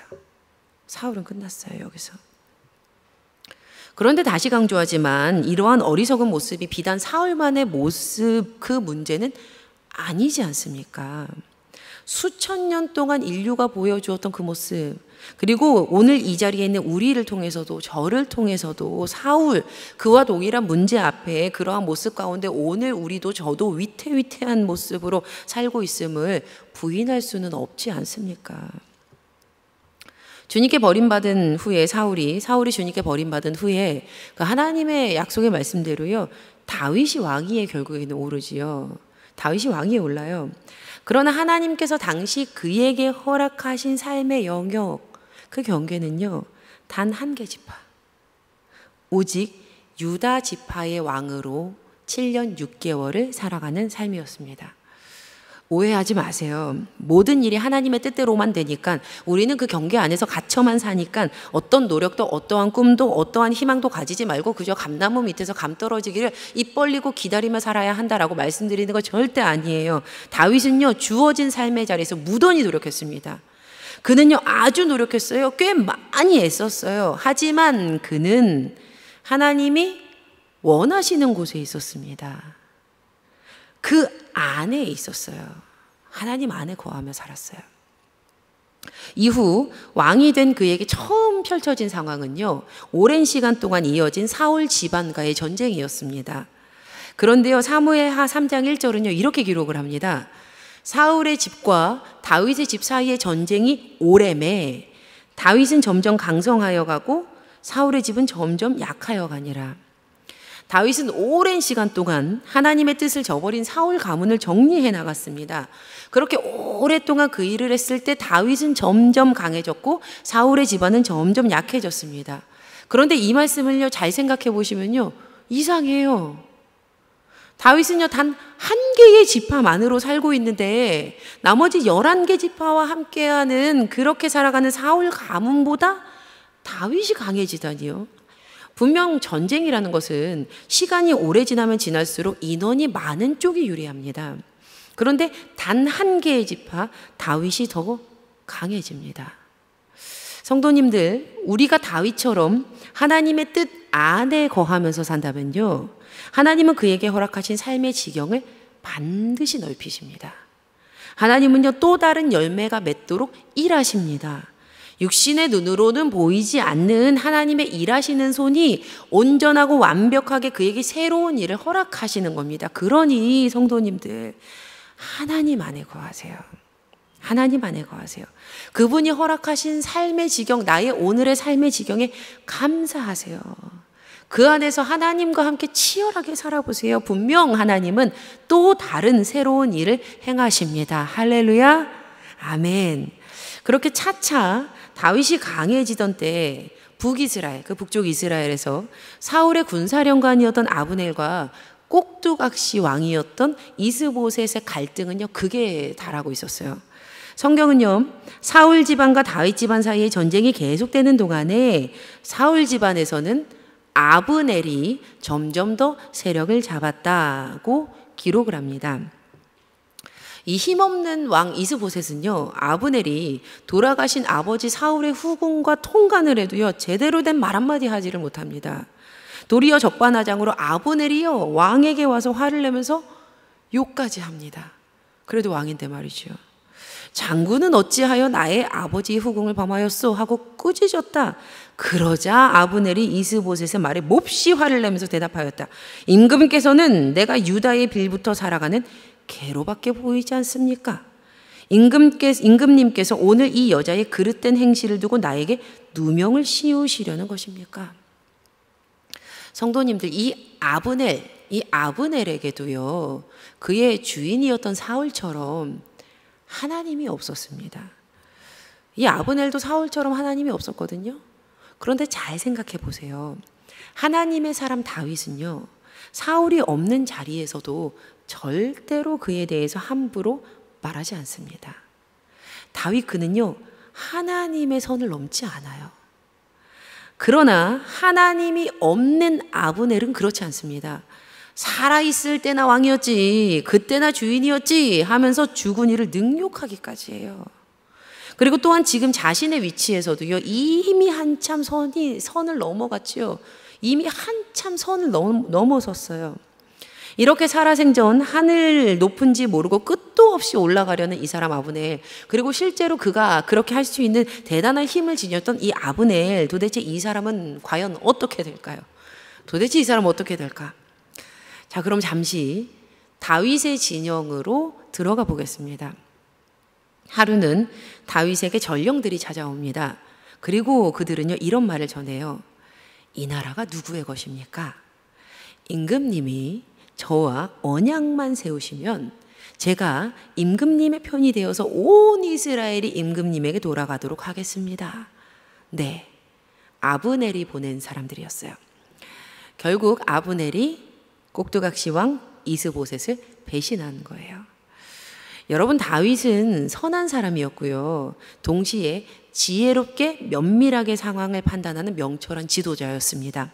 여기서. 그런데 다시 강조하지만 이러한 어리석은 모습이 비단 사울만의 모습, 그 문제는 아니지 않습니까? 수천 년 동안 인류가 보여주었던 그 모습, 그리고 오늘 이 자리에 있는 우리를 통해서도, 저를 통해서도 사울, 그와 동일한 문제 앞에 그러한 모습 가운데 오늘 우리도 저도 위태위태한 모습으로 살고 있음을 부인할 수는 없지 않습니까? 주님께 버림받은 후에 사울이 주님께 버림받은 후에 그 하나님의 약속의 말씀대로요 다윗이 왕위에 결국에는 오르지요. 다윗이 왕위에 올라요. 그러나 하나님께서 당시 그에게 허락하신 삶의 영역, 그 경계는요 단 한 개 지파, 오직 유다 지파의 왕으로 7년 6개월을 살아가는 삶이었습니다. 오해하지 마세요. 모든 일이 하나님의 뜻대로만 되니까 우리는 그 경계 안에서 갇혀만 사니까 어떤 노력도 어떠한 꿈도 어떠한 희망도 가지지 말고 그저 감나무 밑에서 감 떨어지기를 입 벌리고 기다리며 살아야 한다라고 말씀드리는 거 절대 아니에요. 다윗은요, 주어진 삶의 자리에서 무던히 노력했습니다. 그는요, 아주 노력했어요. 꽤 많이 애썼어요. 하지만 그는 하나님이 원하시는 곳에 있었습니다. 그 안에 있었어요. 하나님 안에 거하며 살았어요. 이후 왕이 된 그에게 처음 펼쳐진 상황은요, 오랜 시간 동안 이어진 사울 집안과의 전쟁이었습니다. 그런데요, 사무엘하 3장 1절은요 이렇게 기록을 합니다. 사울의 집과 다윗의 집 사이의 전쟁이 오래매 다윗은 점점 강성하여 가고 사울의 집은 점점 약하여 가니라. 다윗은 오랜 시간 동안 하나님의 뜻을 저버린 사울 가문을 정리해 나갔습니다. 그렇게 오랫동안 그 일을 했을 때 다윗은 점점 강해졌고 사울의 집안은 점점 약해졌습니다. 그런데 이 말씀을요, 잘 생각해 보시면요, 이상해요. 다윗은요, 단 한 개의 지파만으로 살고 있는데 나머지 11개 지파와 함께하는 그렇게 살아가는 사울 가문보다 다윗이 강해지다니요. 분명 전쟁이라는 것은 시간이 오래 지나면 지날수록 인원이 많은 쪽이 유리합니다. 그런데 단 한 개의 지파 다윗이 더 강해집니다. 성도님들, 우리가 다윗처럼 하나님의 뜻 안에 거하면서 산다면요, 하나님은 그에게 허락하신 삶의 지경을 반드시 넓히십니다. 하나님은요, 또 다른 열매가 맺도록 일하십니다. 육신의 눈으로는 보이지 않는 하나님의 일하시는 손이 온전하고 완벽하게 그에게 새로운 일을 허락하시는 겁니다. 그러니 성도님들, 하나님 안에 거하세요. 하나님 안에 거하세요. 그분이 허락하신 삶의 지경, 나의 오늘의 삶의 지경에 감사하세요. 그 안에서 하나님과 함께 치열하게 살아보세요. 분명 하나님은 또 다른 새로운 일을 행하십니다. 할렐루야, 아멘. 그렇게 차차 다윗이 강해지던 때 북이스라엘, 그 북쪽 이스라엘에서 사울의 군사령관이었던 아브넬과 꼭두각시 왕이었던 이스보셋의 갈등은요, 극에 달하고 있었어요. 성경은요, 사울 집안과 다윗 집안 사이의 전쟁이 계속되는 동안에 사울 집안에서는 아브넬이 점점 더 세력을 잡았다고 기록을 합니다. 이 힘없는 왕 이스보셋은요, 아브넬이 돌아가신 아버지 사울의 후궁과 통간을 해도요, 제대로 된 말 한마디 하지를 못합니다. 도리어 적반하장으로 아브넬이요, 왕에게 와서 화를 내면서 욕까지 합니다. 그래도 왕인데 말이죠. 장군은 어찌하여 나의 아버지의 후궁을 범하였소 하고 꾸짖었다. 그러자 아브넬이 이스보셋의 말에 몹시 화를 내면서 대답하였다. 임금께서는 내가 유다의 빌부터 살아가는 개로밖에 보이지 않습니까? 임금님께서 오늘 이 여자의 그릇된 행실을 두고 나에게 누명을 씌우시려는 것입니까? 성도님들, 이 아브넬에게도요, 그의 주인이었던 사울처럼 하나님이 없었습니다. 이 아브넬도 사울처럼 하나님이 없었거든요. 그런데 잘 생각해 보세요. 하나님의 사람 다윗은요, 사울이 없는 자리에서도 절대로 그에 대해서 함부로 말하지 않습니다. 다윗 그는요, 하나님의 선을 넘지 않아요. 그러나 하나님이 없는 아브넬은 그렇지 않습니다. 살아있을 때나 왕이었지, 그때나 주인이었지 하면서 죽은 이를 능욕하기까지 해요. 그리고 또한 지금 자신의 위치에서도요, 이미 한참 선을 넘어갔지요. 이미 한참 선을 넘어섰어요. 이렇게 살아생전 하늘 높은지 모르고 끝도 없이 올라가려는 이 사람 아브넬, 그리고 실제로 그가 그렇게 할 수 있는 대단한 힘을 지녔던 이 아브넬, 도대체 이 사람은 과연 어떻게 될까요? 도대체 이 사람은 어떻게 될까? 자, 그럼 잠시 다윗의 진영으로 들어가 보겠습니다. 하루는 다윗에게 전령들이 찾아옵니다. 그리고 그들은요, 이런 말을 전해요. 이 나라가 누구의 것입니까? 임금님이 저와 언약만 세우시면 제가 임금님의 편이 되어서 온 이스라엘이 임금님에게 돌아가도록 하겠습니다. 네, 아브넬이 보낸 사람들이었어요. 결국 아브넬이 꼭두각시 왕 이스보셋을 배신한 거예요. 여러분, 다윗은 선한 사람이었고요. 동시에 지혜롭게 면밀하게 상황을 판단하는 명철한 지도자였습니다.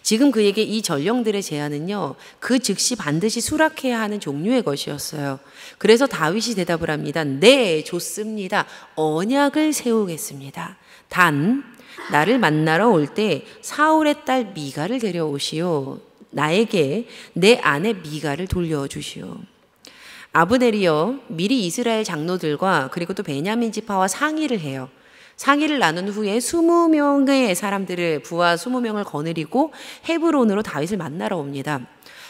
지금 그에게 이 전령들의 제안은요, 그 즉시 반드시 수락해야 하는 종류의 것이었어요. 그래서 다윗이 대답을 합니다. 네, 좋습니다. 언약을 세우겠습니다. 단 나를 만나러 올 때 사울의 딸 미가를 데려오시오. 나에게 내 아내 미가를 돌려주시오. 아브넬이요, 미리 이스라엘 장로들과 그리고 또 베냐민 지파와 상의를 해요. 상의를 나눈 후에 20명의 사람들을, 부하 20명을 거느리고 헤브론으로 다윗을 만나러 옵니다.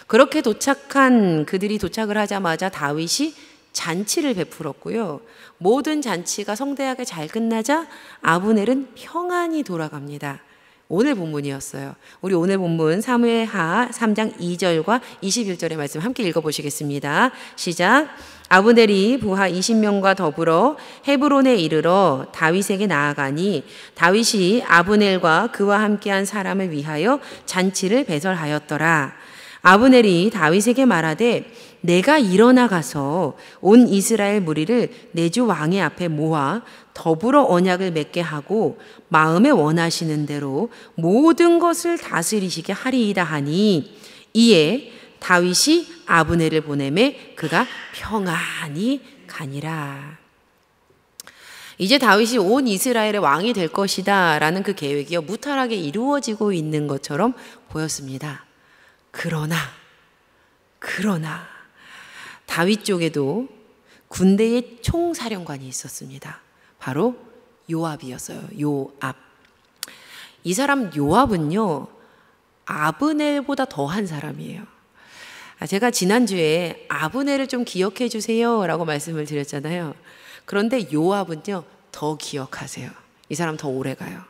그렇게 그들이 도착을 하자마자 다윗이 잔치를 베풀었고요. 모든 잔치가 성대하게 잘 끝나자 아브넬은 평안히 돌아갑니다. 오늘 본문이었어요. 우리 오늘 본문 사무엘하 3장 2절과 21절의 말씀 함께 읽어보시겠습니다. 시작. 아브넬이 부하 20명과 더불어 헤브론에 이르러 다윗에게 나아가니 다윗이 아브넬과 그와 함께한 사람을 위하여 잔치를 배설하였더라. 아브넬이 다윗에게 말하되 내가 일어나 가서 온 이스라엘 무리를 내 주 왕의 앞에 모아 더불어 언약을 맺게 하고 마음에 원하시는 대로 모든 것을 다스리시게 하리이다 하니 이에 다윗이 아브넬을 보내매 그가 평안히 가니라. 이제 다윗이 온 이스라엘의 왕이 될 것이다 라는 그 계획이요, 무탈하게 이루어지고 있는 것처럼 보였습니다. 그러나 다윗 쪽에도 군대의 총사령관이 있었습니다. 바로 요압이었어요. 요압. 이 사람 요압은요, 아브넬보다 더한 사람이에요. 제가 지난주에 아브넬을 좀 기억해 주세요 라고 말씀을 드렸잖아요. 그런데 요압은요, 더 기억하세요. 이 사람 더 오래 가요.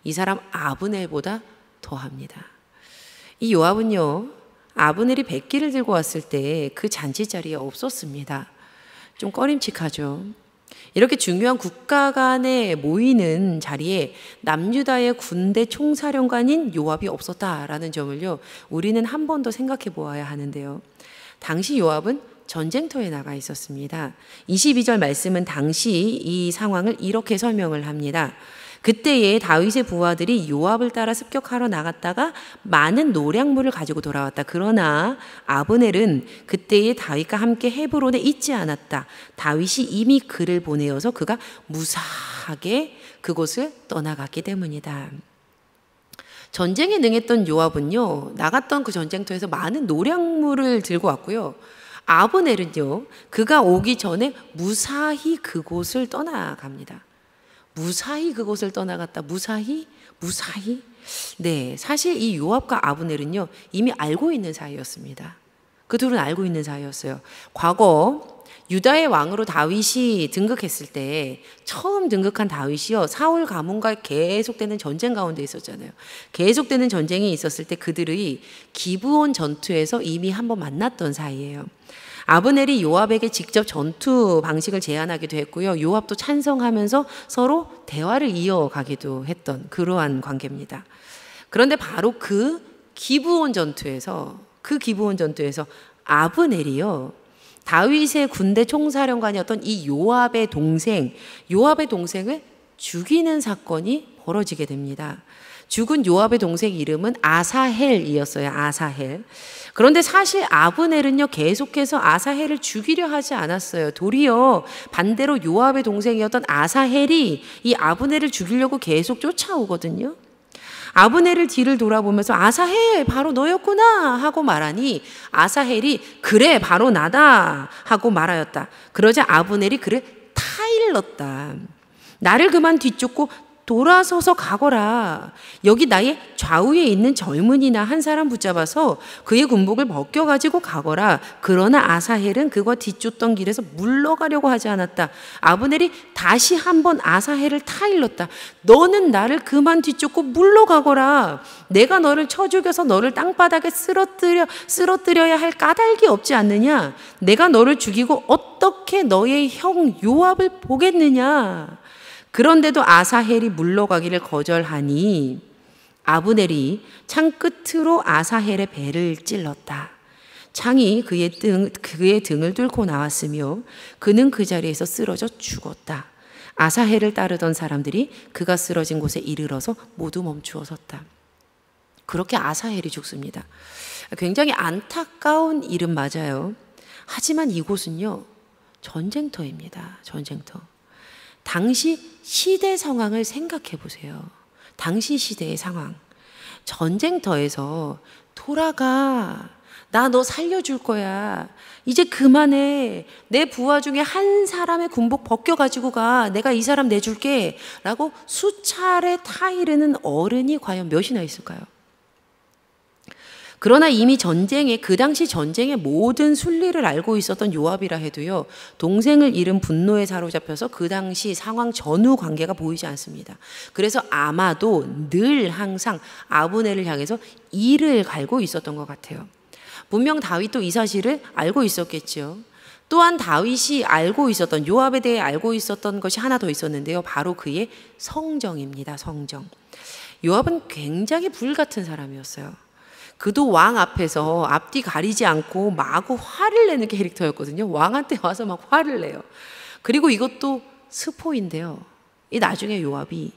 이 사람 아브넬보다 더합니다. 이 요압은요, 아브넬이 백기를 들고 왔을 때 그 잔치 자리에 없었습니다. 좀 꺼림칙하죠. 이렇게 중요한 국가 간에 모이는 자리에 남유다의 군대 총사령관인 요압이 없었다라는 점을요, 우리는 한 번 더 생각해 보아야 하는데요. 당시 요압은 전쟁터에 나가 있었습니다. 22절 말씀은 당시 이 상황을 이렇게 설명을 합니다. 그때에 다윗의 부하들이 요압을 따라 습격하러 나갔다가 많은 노량물을 가지고 돌아왔다. 그러나 아브넬은 그때에 다윗과 함께 헤브론에 있지 않았다. 다윗이 이미 그를 보내어서 그가 무사하게 그곳을 떠나갔기 때문이다. 전쟁에 능했던 요압은요, 나갔던 그 전쟁터에서 많은 노량물을 들고 왔고요. 아브넬은요, 그가 오기 전에 무사히 그곳을 떠나갑니다. 무사히 그곳을 떠나갔다. 무사히? 네, 사실 이 요압과 아브넬은요, 이미 알고 있는 사이였습니다. 그 둘은 알고 있는 사이였어요. 과거 유다의 왕으로 다윗이 등극했을 때, 처음 등극한 다윗이요, 사울 가문과 계속되는 전쟁 가운데 있었잖아요. 계속되는 전쟁이 있었을 때 그들의 기브온 전투에서 이미 한번 만났던 사이예요. 아브넬이 요압에게 직접 전투 방식을 제안하기도 했고요. 요압도 찬성하면서 서로 대화를 이어가기도 했던 그러한 관계입니다. 그런데 바로 그 기브온 전투에서 아브넬이요, 다윗의 군대 총사령관이었던 이 요압의 동생을 죽이는 사건이 벌어지게 됩니다. 죽은 요압의 동생 이름은 아사헬이었어요. 아사헬. 그런데 사실 아브넬은요, 계속해서 아사헬을 죽이려 하지 않았어요. 도리어 반대로 요압의 동생이었던 아사헬이 이 아브넬을 죽이려고 계속 쫓아오거든요. 아브넬을 뒤를 돌아보면서 아사헬 바로 너였구나 하고 말하니 아사헬이 그래 바로 나다 하고 말하였다. 그러자 아브넬이 그를 타일렀다. 나를 그만 뒤쫓고 돌아서서 가거라. 여기 나의 좌우에 있는 젊은이나 한 사람 붙잡아서 그의 군복을 벗겨가지고 가거라. 그러나 아사헬은 그가 뒤쫓던 길에서 물러가려고 하지 않았다. 아브넬이 다시 한번 아사헬을 타일렀다. 너는 나를 그만 뒤쫓고 물러가거라. 내가 너를 쳐 죽여서 너를 땅바닥에 쓰러뜨려야 할 까닭이 없지 않느냐. 내가 너를 죽이고 어떻게 너의 형 요압을 보겠느냐. 그런데도 아사헬이 물러가기를 거절하니 아브넬이 창 끝으로 아사헬의 배를 찔렀다. 창이 그의 등을 뚫고 나왔으며 그는 그 자리에서 쓰러져 죽었다. 아사헬을 따르던 사람들이 그가 쓰러진 곳에 이르러서 모두 멈추어 섰다. 그렇게 아사헬이 죽습니다. 굉장히 안타까운 이름 맞아요. 하지만 이곳은요, 전쟁터입니다. 전쟁터. 당시 시대 상황을 생각해 보세요. 당시 시대의 상황. 전쟁터에서 돌아가. 나 너 살려줄 거야. 이제 그만해. 내 부하 중에 한 사람의 군복 벗겨가지고 가. 내가 이 사람 내줄게. 라고 수차례 타이르는 어른이 과연 몇이나 있을까요? 그러나 이미 그 당시 전쟁의 모든 순리를 알고 있었던 요압이라 해도요, 동생을 잃은 분노에 사로잡혀서 그 당시 상황 전후 관계가 보이지 않습니다. 그래서 아마도 늘 항상 아브넬을 향해서 이를 갈고 있었던 것 같아요. 분명 다윗도 이 사실을 알고 있었겠죠. 또한 다윗이 알고 있었던, 요압에 대해 알고 있었던 것이 하나 더 있었는데요. 바로 그의 성정입니다. 성정. 요압은 굉장히 불같은 사람이었어요. 그도 왕 앞에서 앞뒤 가리지 않고 마구 화를 내는 캐릭터였거든요. 왕한테 와서 막 화를 내요. 그리고 이것도 스포인데요. 이 나중에 요압이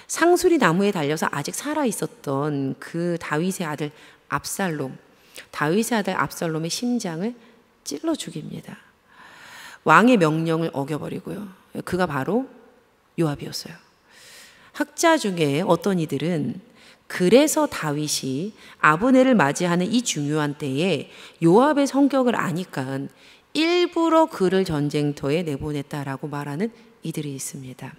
상수리 나무에 달려서 아직 살아 있었던 그 다윗의 아들 압살롬의 심장을 찔러 죽입니다. 왕의 명령을 어겨버리고요. 그가 바로 요압이었어요. 학자 중에 어떤 이들은 그래서 다윗이 아브넬을 맞이하는 이 중요한 때에 요압의 성격을 아니까 일부러 그를 전쟁터에 내보냈다라고 말하는 이들이 있습니다.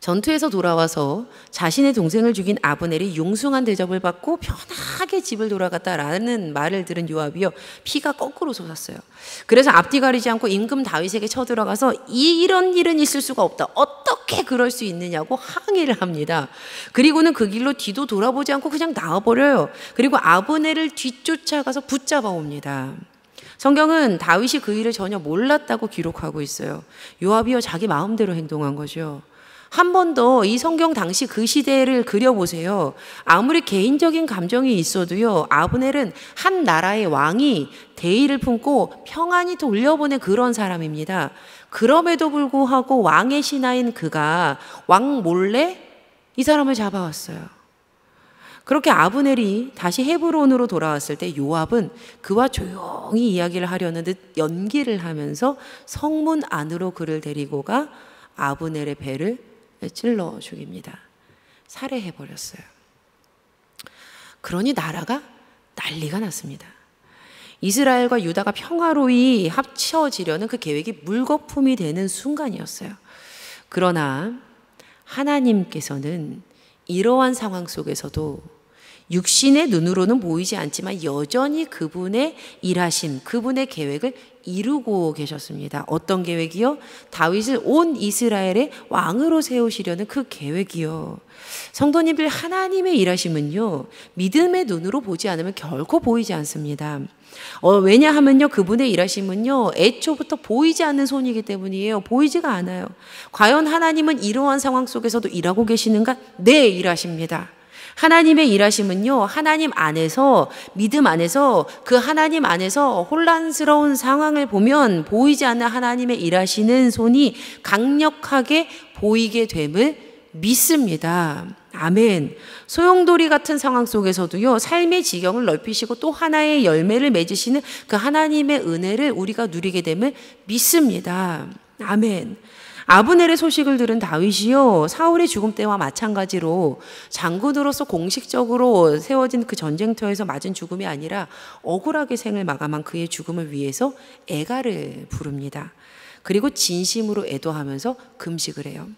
전투에서 돌아와서 자신의 동생을 죽인 아브넬이 융숭한 대접을 받고 편하게 집을 돌아갔다라는 말을 들은 요압이요, 피가 거꾸로 솟았어요. 그래서 앞뒤 가리지 않고 임금 다윗에게 쳐들어가서 이런 일은 있을 수가 없다. 어떻게 그럴 수 있느냐고 항의를 합니다. 그리고는 그 길로 뒤도 돌아보지 않고 그냥 나와버려요. 그리고 아브넬을 뒤쫓아가서 붙잡아 옵니다. 성경은 다윗이 그 일을 전혀 몰랐다고 기록하고 있어요. 요압이요, 자기 마음대로 행동한 거죠. 한 번 더 이 성경 당시 그 시대를 그려보세요. 아무리 개인적인 감정이 있어도요, 아브넬은 한 나라의 왕이 대의를 품고 평안히 돌려보낸 그런 사람입니다. 그럼에도 불구하고 왕의 신하인 그가 왕 몰래 이 사람을 잡아왔어요. 그렇게 아브넬이 다시 헤브론으로 돌아왔을 때 요압은 그와 조용히 이야기를 하려는 듯 연기를 하면서 성문 안으로 그를 데리고 가 아브넬의 배를 찔러 죽입니다. 살해해버렸어요. 그러니 나라가 난리가 났습니다. 이스라엘과 유다가 평화로이 합쳐지려는 그 계획이 물거품이 되는 순간이었어요. 그러나 하나님께서는 이러한 상황 속에서도 육신의 눈으로는 보이지 않지만 여전히 그분의 일하심, 그분의 계획을 이루고 계셨습니다. 어떤 계획이요? 다윗을 온 이스라엘의 왕으로 세우시려는 그 계획이요. 성도님들, 하나님의 일하심은요, 믿음의 눈으로 보지 않으면 결코 보이지 않습니다. 왜냐하면요, 그분의 일하심은요, 애초부터 보이지 않는 손이기 때문이에요. 보이지가 않아요. 과연 하나님은 이러한 상황 속에서도 일하고 계시는가? 네, 일하십니다. 하나님의 일하심은요, 하나님 안에서, 믿음 안에서, 그 하나님 안에서 혼란스러운 상황을 보면 보이지 않는 하나님의 일하시는 손이 강력하게 보이게 됨을 믿습니다. 아멘. 소용돌이 같은 상황 속에서도요, 삶의 지경을 넓히시고 또 하나의 열매를 맺으시는 그 하나님의 은혜를 우리가 누리게 됨을 믿습니다. 아멘. 아브넬의 소식을 들은 다윗이요, 사울의 죽음 때와 마찬가지로 장군으로서 공식적으로 세워진 그 전쟁터에서 맞은 죽음이 아니라 억울하게 생을 마감한 그의 죽음을 위해서 애가를 부릅니다. 그리고 진심으로 애도하면서 금식을 해요.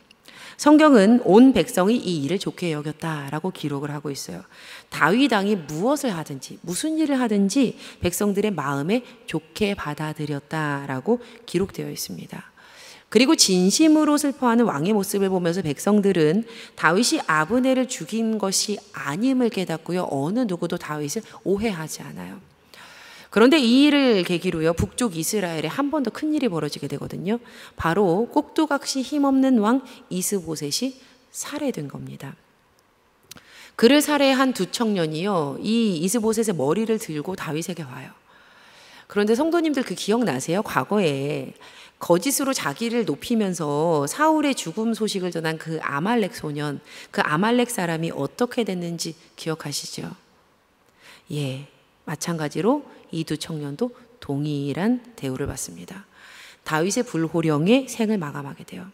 성경은 온 백성이 이 일을 좋게 여겼다라고 기록을 하고 있어요. 다윗 왕이 무엇을 하든지, 무슨 일을 하든지 백성들의 마음에 좋게 받아들였다라고 기록되어 있습니다. 그리고 진심으로 슬퍼하는 왕의 모습을 보면서 백성들은 다윗이 아브넬을 죽인 것이 아님을 깨닫고요, 어느 누구도 다윗을 오해하지 않아요. 그런데 이 일을 계기로요, 북쪽 이스라엘에 한 번 더 큰 일이 벌어지게 되거든요. 바로 꼭두각시 힘없는 왕 이스보셋이 살해된 겁니다. 그를 살해한 두 청년이요, 이 이스보셋의 머리를 들고 다윗에게 와요. 그런데 성도님들 그 기억나세요? 과거에 거짓으로 자기를 높이면서 사울의 죽음 소식을 전한 그 아말렉 소년, 그 아말렉 사람이 어떻게 됐는지 기억하시죠? 예, 마찬가지로 이 두 청년도 동일한 대우를 받습니다. 다윗의 불호령에 생을 마감하게 돼요.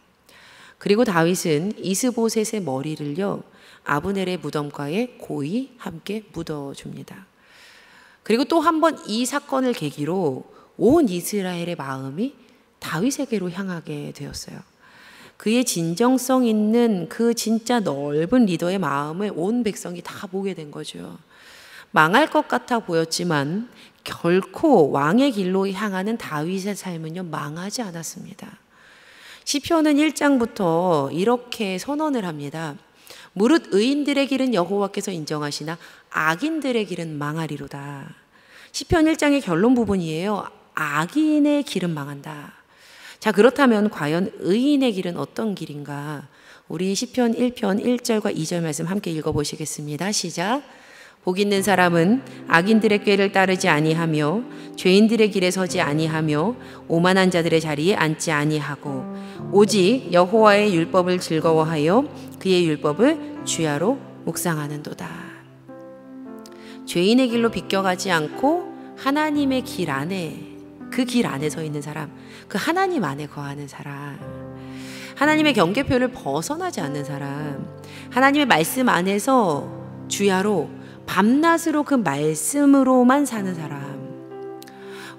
그리고 다윗은 이스보셋의 머리를요, 아브넬의 무덤가에 고이 함께 묻어줍니다. 그리고 또 한 번 이 사건을 계기로 온 이스라엘의 마음이 다윗에게로 향하게 되었어요. 그의 진정성 있는 그 진짜 넓은 리더의 마음을 온 백성이 다 보게 된 거죠. 망할 것 같아 보였지만 결코 왕의 길로 향하는 다윗의 삶은요, 망하지 않았습니다. 시편은 1장부터 이렇게 선언을 합니다. 무릇 의인들의 길은 여호와께서 인정하시나 악인들의 길은 망하리로다. 시편 1장의 결론 부분이에요. 악인의 길은 망한다. 자, 그렇다면 과연 의인의 길은 어떤 길인가? 우리 시편 1편 1절과 2절 말씀 함께 읽어보시겠습니다. 시작. 복 있는 사람은 악인들의 꾀를 따르지 아니하며 죄인들의 길에 서지 아니하며 오만한 자들의 자리에 앉지 아니하고 오직 여호와의 율법을 즐거워하여 그의 율법을 주야로 묵상하는도다. 죄인의 길로 비껴가지 않고 하나님의 길 안에, 그 길 안에 서 있는 사람, 그 하나님 안에 거하는 사람, 하나님의 경계표를 벗어나지 않는 사람, 하나님의 말씀 안에서 주야로 밤낮으로 그 말씀으로만 사는 사람.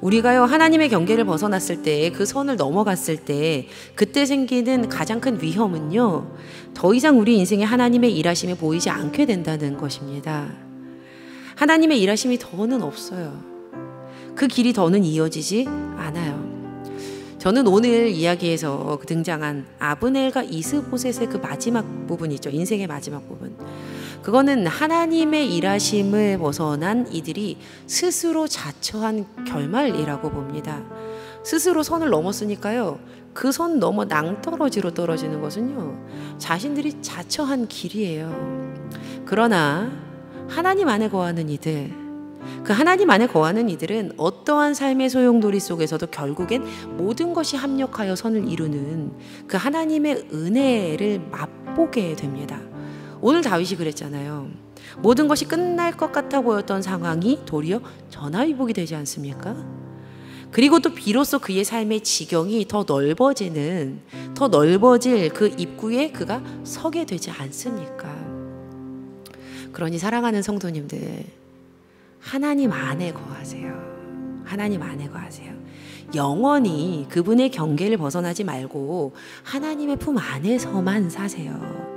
우리가요, 하나님의 경계를 벗어났을 때, 그 선을 넘어갔을 때 그때 생기는 가장 큰 위험은요, 더 이상 우리 인생에 하나님의 일하심이 보이지 않게 된다는 것입니다. 하나님의 일하심이 더는 없어요. 그 길이 더는 이어지지 않아요. 저는 오늘 이야기에서 등장한 아브넬과 이스보셋의 그 마지막 부분 있죠. 인생의 마지막 부분. 그거는 하나님의 일하심을 벗어난 이들이 스스로 자처한 결말이라고 봅니다. 스스로 선을 넘었으니까요, 그 선 넘어 낭떠러지로 떨어지는 것은요, 자신들이 자처한 길이에요. 그러나 하나님 안에 거하는 이들, 그 하나님 안에 거하는 이들은 어떠한 삶의 소용돌이 속에서도 결국엔 모든 것이 합력하여 선을 이루는 그 하나님의 은혜를 맛보게 됩니다. 오늘 다윗이 그랬잖아요. 모든 것이 끝날 것 같아 보였던 상황이 도리어 전화위복이 되지 않습니까? 그리고 또 비로소 그의 삶의 지경이 더 넓어질 그 입구에 그가 서게 되지 않습니까? 그러니 사랑하는 성도님들, 하나님 안에 거하세요. 하나님 안에 거하세요. 영원히 그분의 경계를 벗어나지 말고 하나님의 품 안에서만 사세요.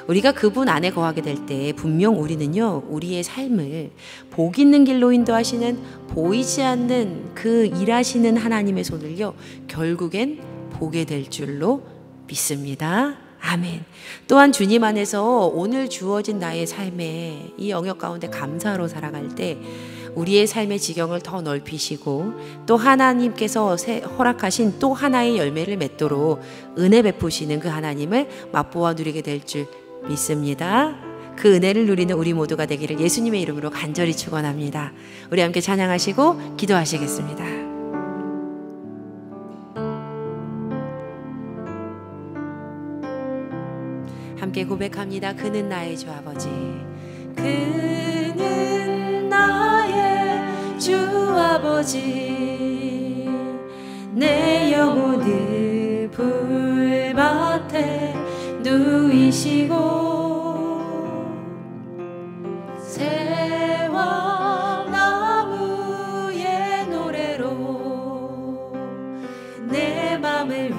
우리가 그분 안에 거하게 될 때 분명 우리는요, 우리의 삶을 복 있는 길로 인도하시는, 보이지 않는 그 일하시는 하나님의 손을요, 결국엔 보게 될 줄로 믿습니다. 아멘. 또한 주님 안에서 오늘 주어진 나의 삶에 이 영역 가운데 감사로 살아갈 때 우리의 삶의 지경을 더 넓히시고 또 하나님께서 허락하신 또 하나의 열매를 맺도록 은혜 베푸시는 그 하나님을 맛보아 누리게 될 줄 믿습니다. 그 은혜를 누리는 우리 모두가 되기를 예수님의 이름으로 간절히 축원합니다. 우리 함께 찬양하시고 기도하시겠습니다. 함께 고백합니다. 그는 나의 주 아버지, 그는 나의 주 아버지, 내 영혼을 불밭에 누이시고 새와 나무의 노래로 내 맘을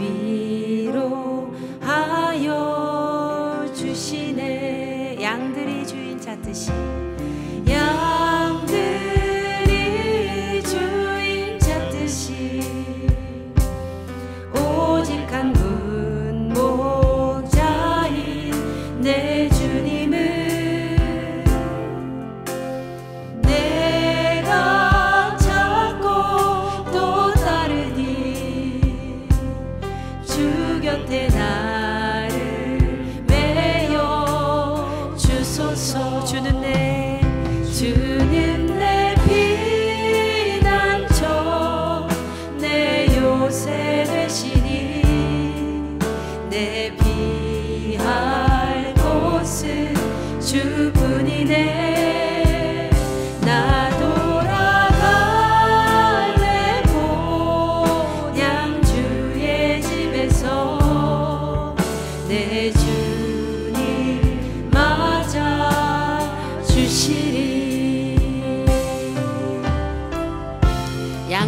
위로하여 주시네. 양들이 주인 찾듯이, 양들이 주인 찾듯이 오직 한 분 목자인 내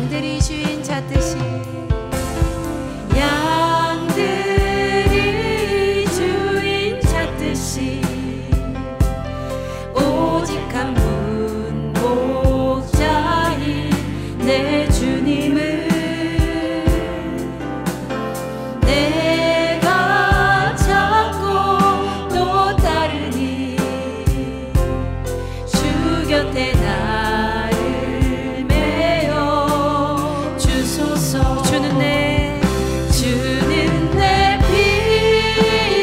양들이 주인 찾듯이 양들이 주인 찾듯이 오직 한 분 목자인 내 주님을 내가 찾고 또 따르니 주 곁에 나를 메어 주소서. 주는 내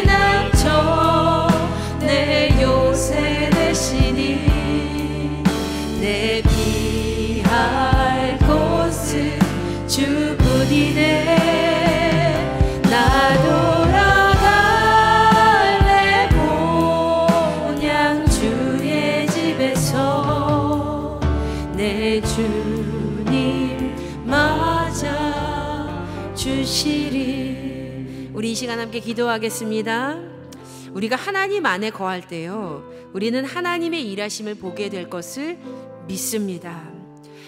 피난처 내 요새 되시니 내 피할 곳은 주뿐이네. 나 돌아갈래 본향 주의 집에서 내 주님 맞아 주시리. 우리 이 시간 함께 기도하겠습니다. 우리가 하나님 안에 거할 때요, 우리는 하나님의 일하심을 보게 될 것을 믿습니다.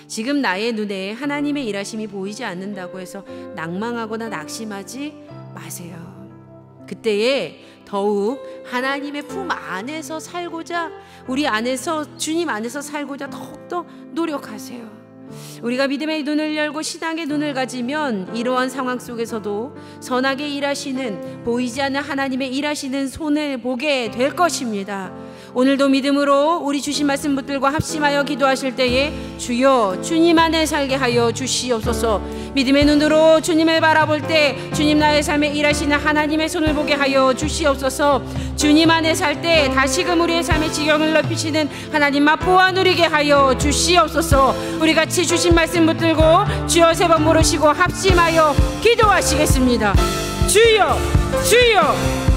지금 나의 눈에 하나님의 일하심이 보이지 않는다고 해서 낭망하거나 낙심하지 마세요. 그때에 더욱 하나님의 품 안에서 살고자, 우리 안에서, 주님 안에서 살고자 더욱더 노력하세요. 우리가 믿음의 눈을 열고 신앙의 눈을 가지면 이러한 상황 속에서도 선하게 일하시는, 보이지 않는 하나님의 일하시는 손을 보게 될 것입니다. 오늘도 믿음으로 우리 주신 말씀 붙들고 합심하여 기도하실 때에 주여 주님 안에 살게 하여 주시옵소서. 믿음의 눈으로 주님을 바라볼 때 주님 나의 삶에 일하시는 하나님의 손을 보게 하여 주시옵소서. 주님 안에 살 때 다시금 우리의 삶의 지경을 넓히시는 하나님 맛보아 누리게 하여 주시옵소서. 우리 같이 주신 말씀 붙들고 주여 세 번 부르시고 합심하여 기도하시겠습니다. 주여 주여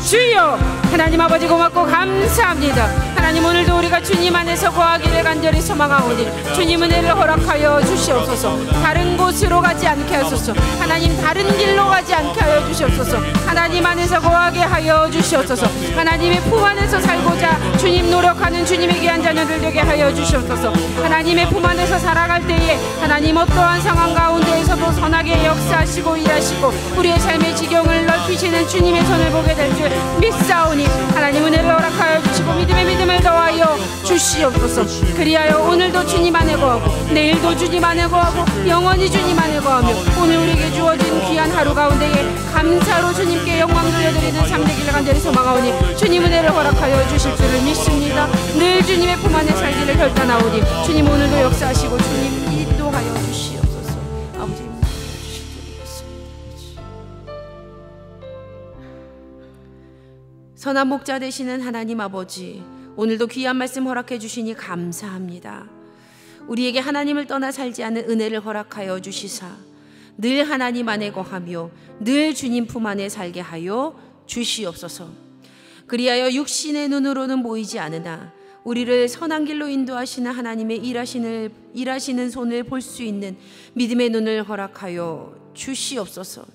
주여. 하나님 아버지 고맙고 감사합니다. 하나님 오늘도 우리가 주님 안에서 거하기를 간절히 소망하오니 주님 은혜를 허락하여 주시옵소서. 다른 곳으로 가지 않게 하소서. 하나님 다른 길로 가지 않게 하여 주시옵소서. 하나님 안에서 거하게 하여 주시옵소서. 하나님의 품 안에서 살고자 주님 노력하는 주님의 귀한 자녀들 되게 하여 주시옵소서. 하나님의 품 안에서 살아갈 때에 하나님 어떠한 상황 가운데에서도 선하게 역사하시고 일하시고 우리의 삶의 지경을 넓히시는 주님의 손을 보게 될 줄 믿사오니 하나님 은혜를 허락하여 주시고 믿음을 더하여 주시옵소서. 그리하여 오늘도 주님 안에 거하고 내일도 주님 안에 거하고 영원히 주님 안에 거하며 오늘 우리에게 주어진 귀한 하루 가운데에 감사로 주님께 영광 돌려드리는 삶 되기를 간절히 소망하오니 주님 은혜를 허락하여 주실 줄을 믿습니다. 늘 주님의 품 안에 살기를 결단하오니 주님 오늘도 역사하시고 주님 인도하여 주시옵소서. 아버지 주실 줄 믿습니다. 선한 목자 되시는 하나님 아버지, 오늘도 귀한 말씀 허락해 주시니 감사합니다. 우리에게 하나님을 떠나 살지 않는 은혜를 허락하여 주시사 늘 하나님 안에 거하며 늘 주님 품 안에 살게 하여 주시옵소서. 그리하여 육신의 눈으로는 보이지 않으나 우리를 선한 길로 인도하시는 하나님의 일하시는 손을 볼 수 있는 믿음의 눈을 허락하여 주시옵소서.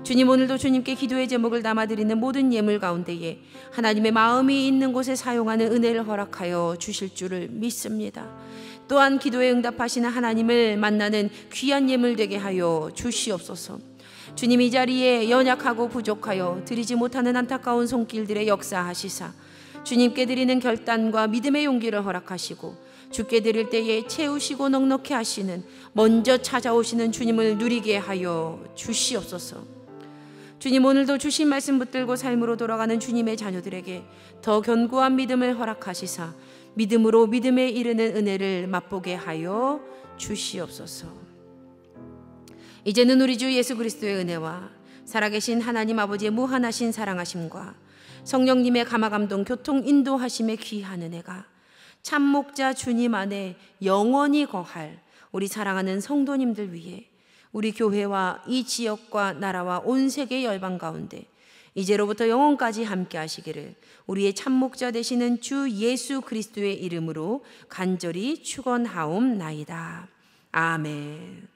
주님 오늘도 주님께 기도의 제목을 담아드리는 모든 예물 가운데에 하나님의 마음이 있는 곳에 사용하는 은혜를 허락하여 주실 줄을 믿습니다. 또한 기도에 응답하시는 하나님을 만나는 귀한 예물 되게 하여 주시옵소서. 주님 이 자리에 연약하고 부족하여 드리지 못하는 안타까운 손길들의 역사하시사 주님께 드리는 결단과 믿음의 용기를 허락하시고 주께 드릴 때에 채우시고 넉넉히 하시는 먼저 찾아오시는 주님을 누리게 하여 주시옵소서. 주님 오늘도 주신 말씀 붙들고 삶으로 돌아가는 주님의 자녀들에게 더 견고한 믿음을 허락하시사 믿음으로 믿음에 이르는 은혜를 맛보게 하여 주시옵소서. 이제는 우리 주 예수 그리스도의 은혜와 살아계신 하나님 아버지의 무한하신 사랑하심과 성령님의 감화감동 교통 인도하심의 귀한 은혜가 참목자 주님 안에 영원히 거할 우리 사랑하는 성도님들 위해 우리 교회와 이 지역과 나라와 온 세계 열방 가운데 이제로부터 영원까지 함께 하시기를 우리의 참목자 되시는 주 예수 그리스도의 이름으로 간절히 축원하옵나이다. 아멘.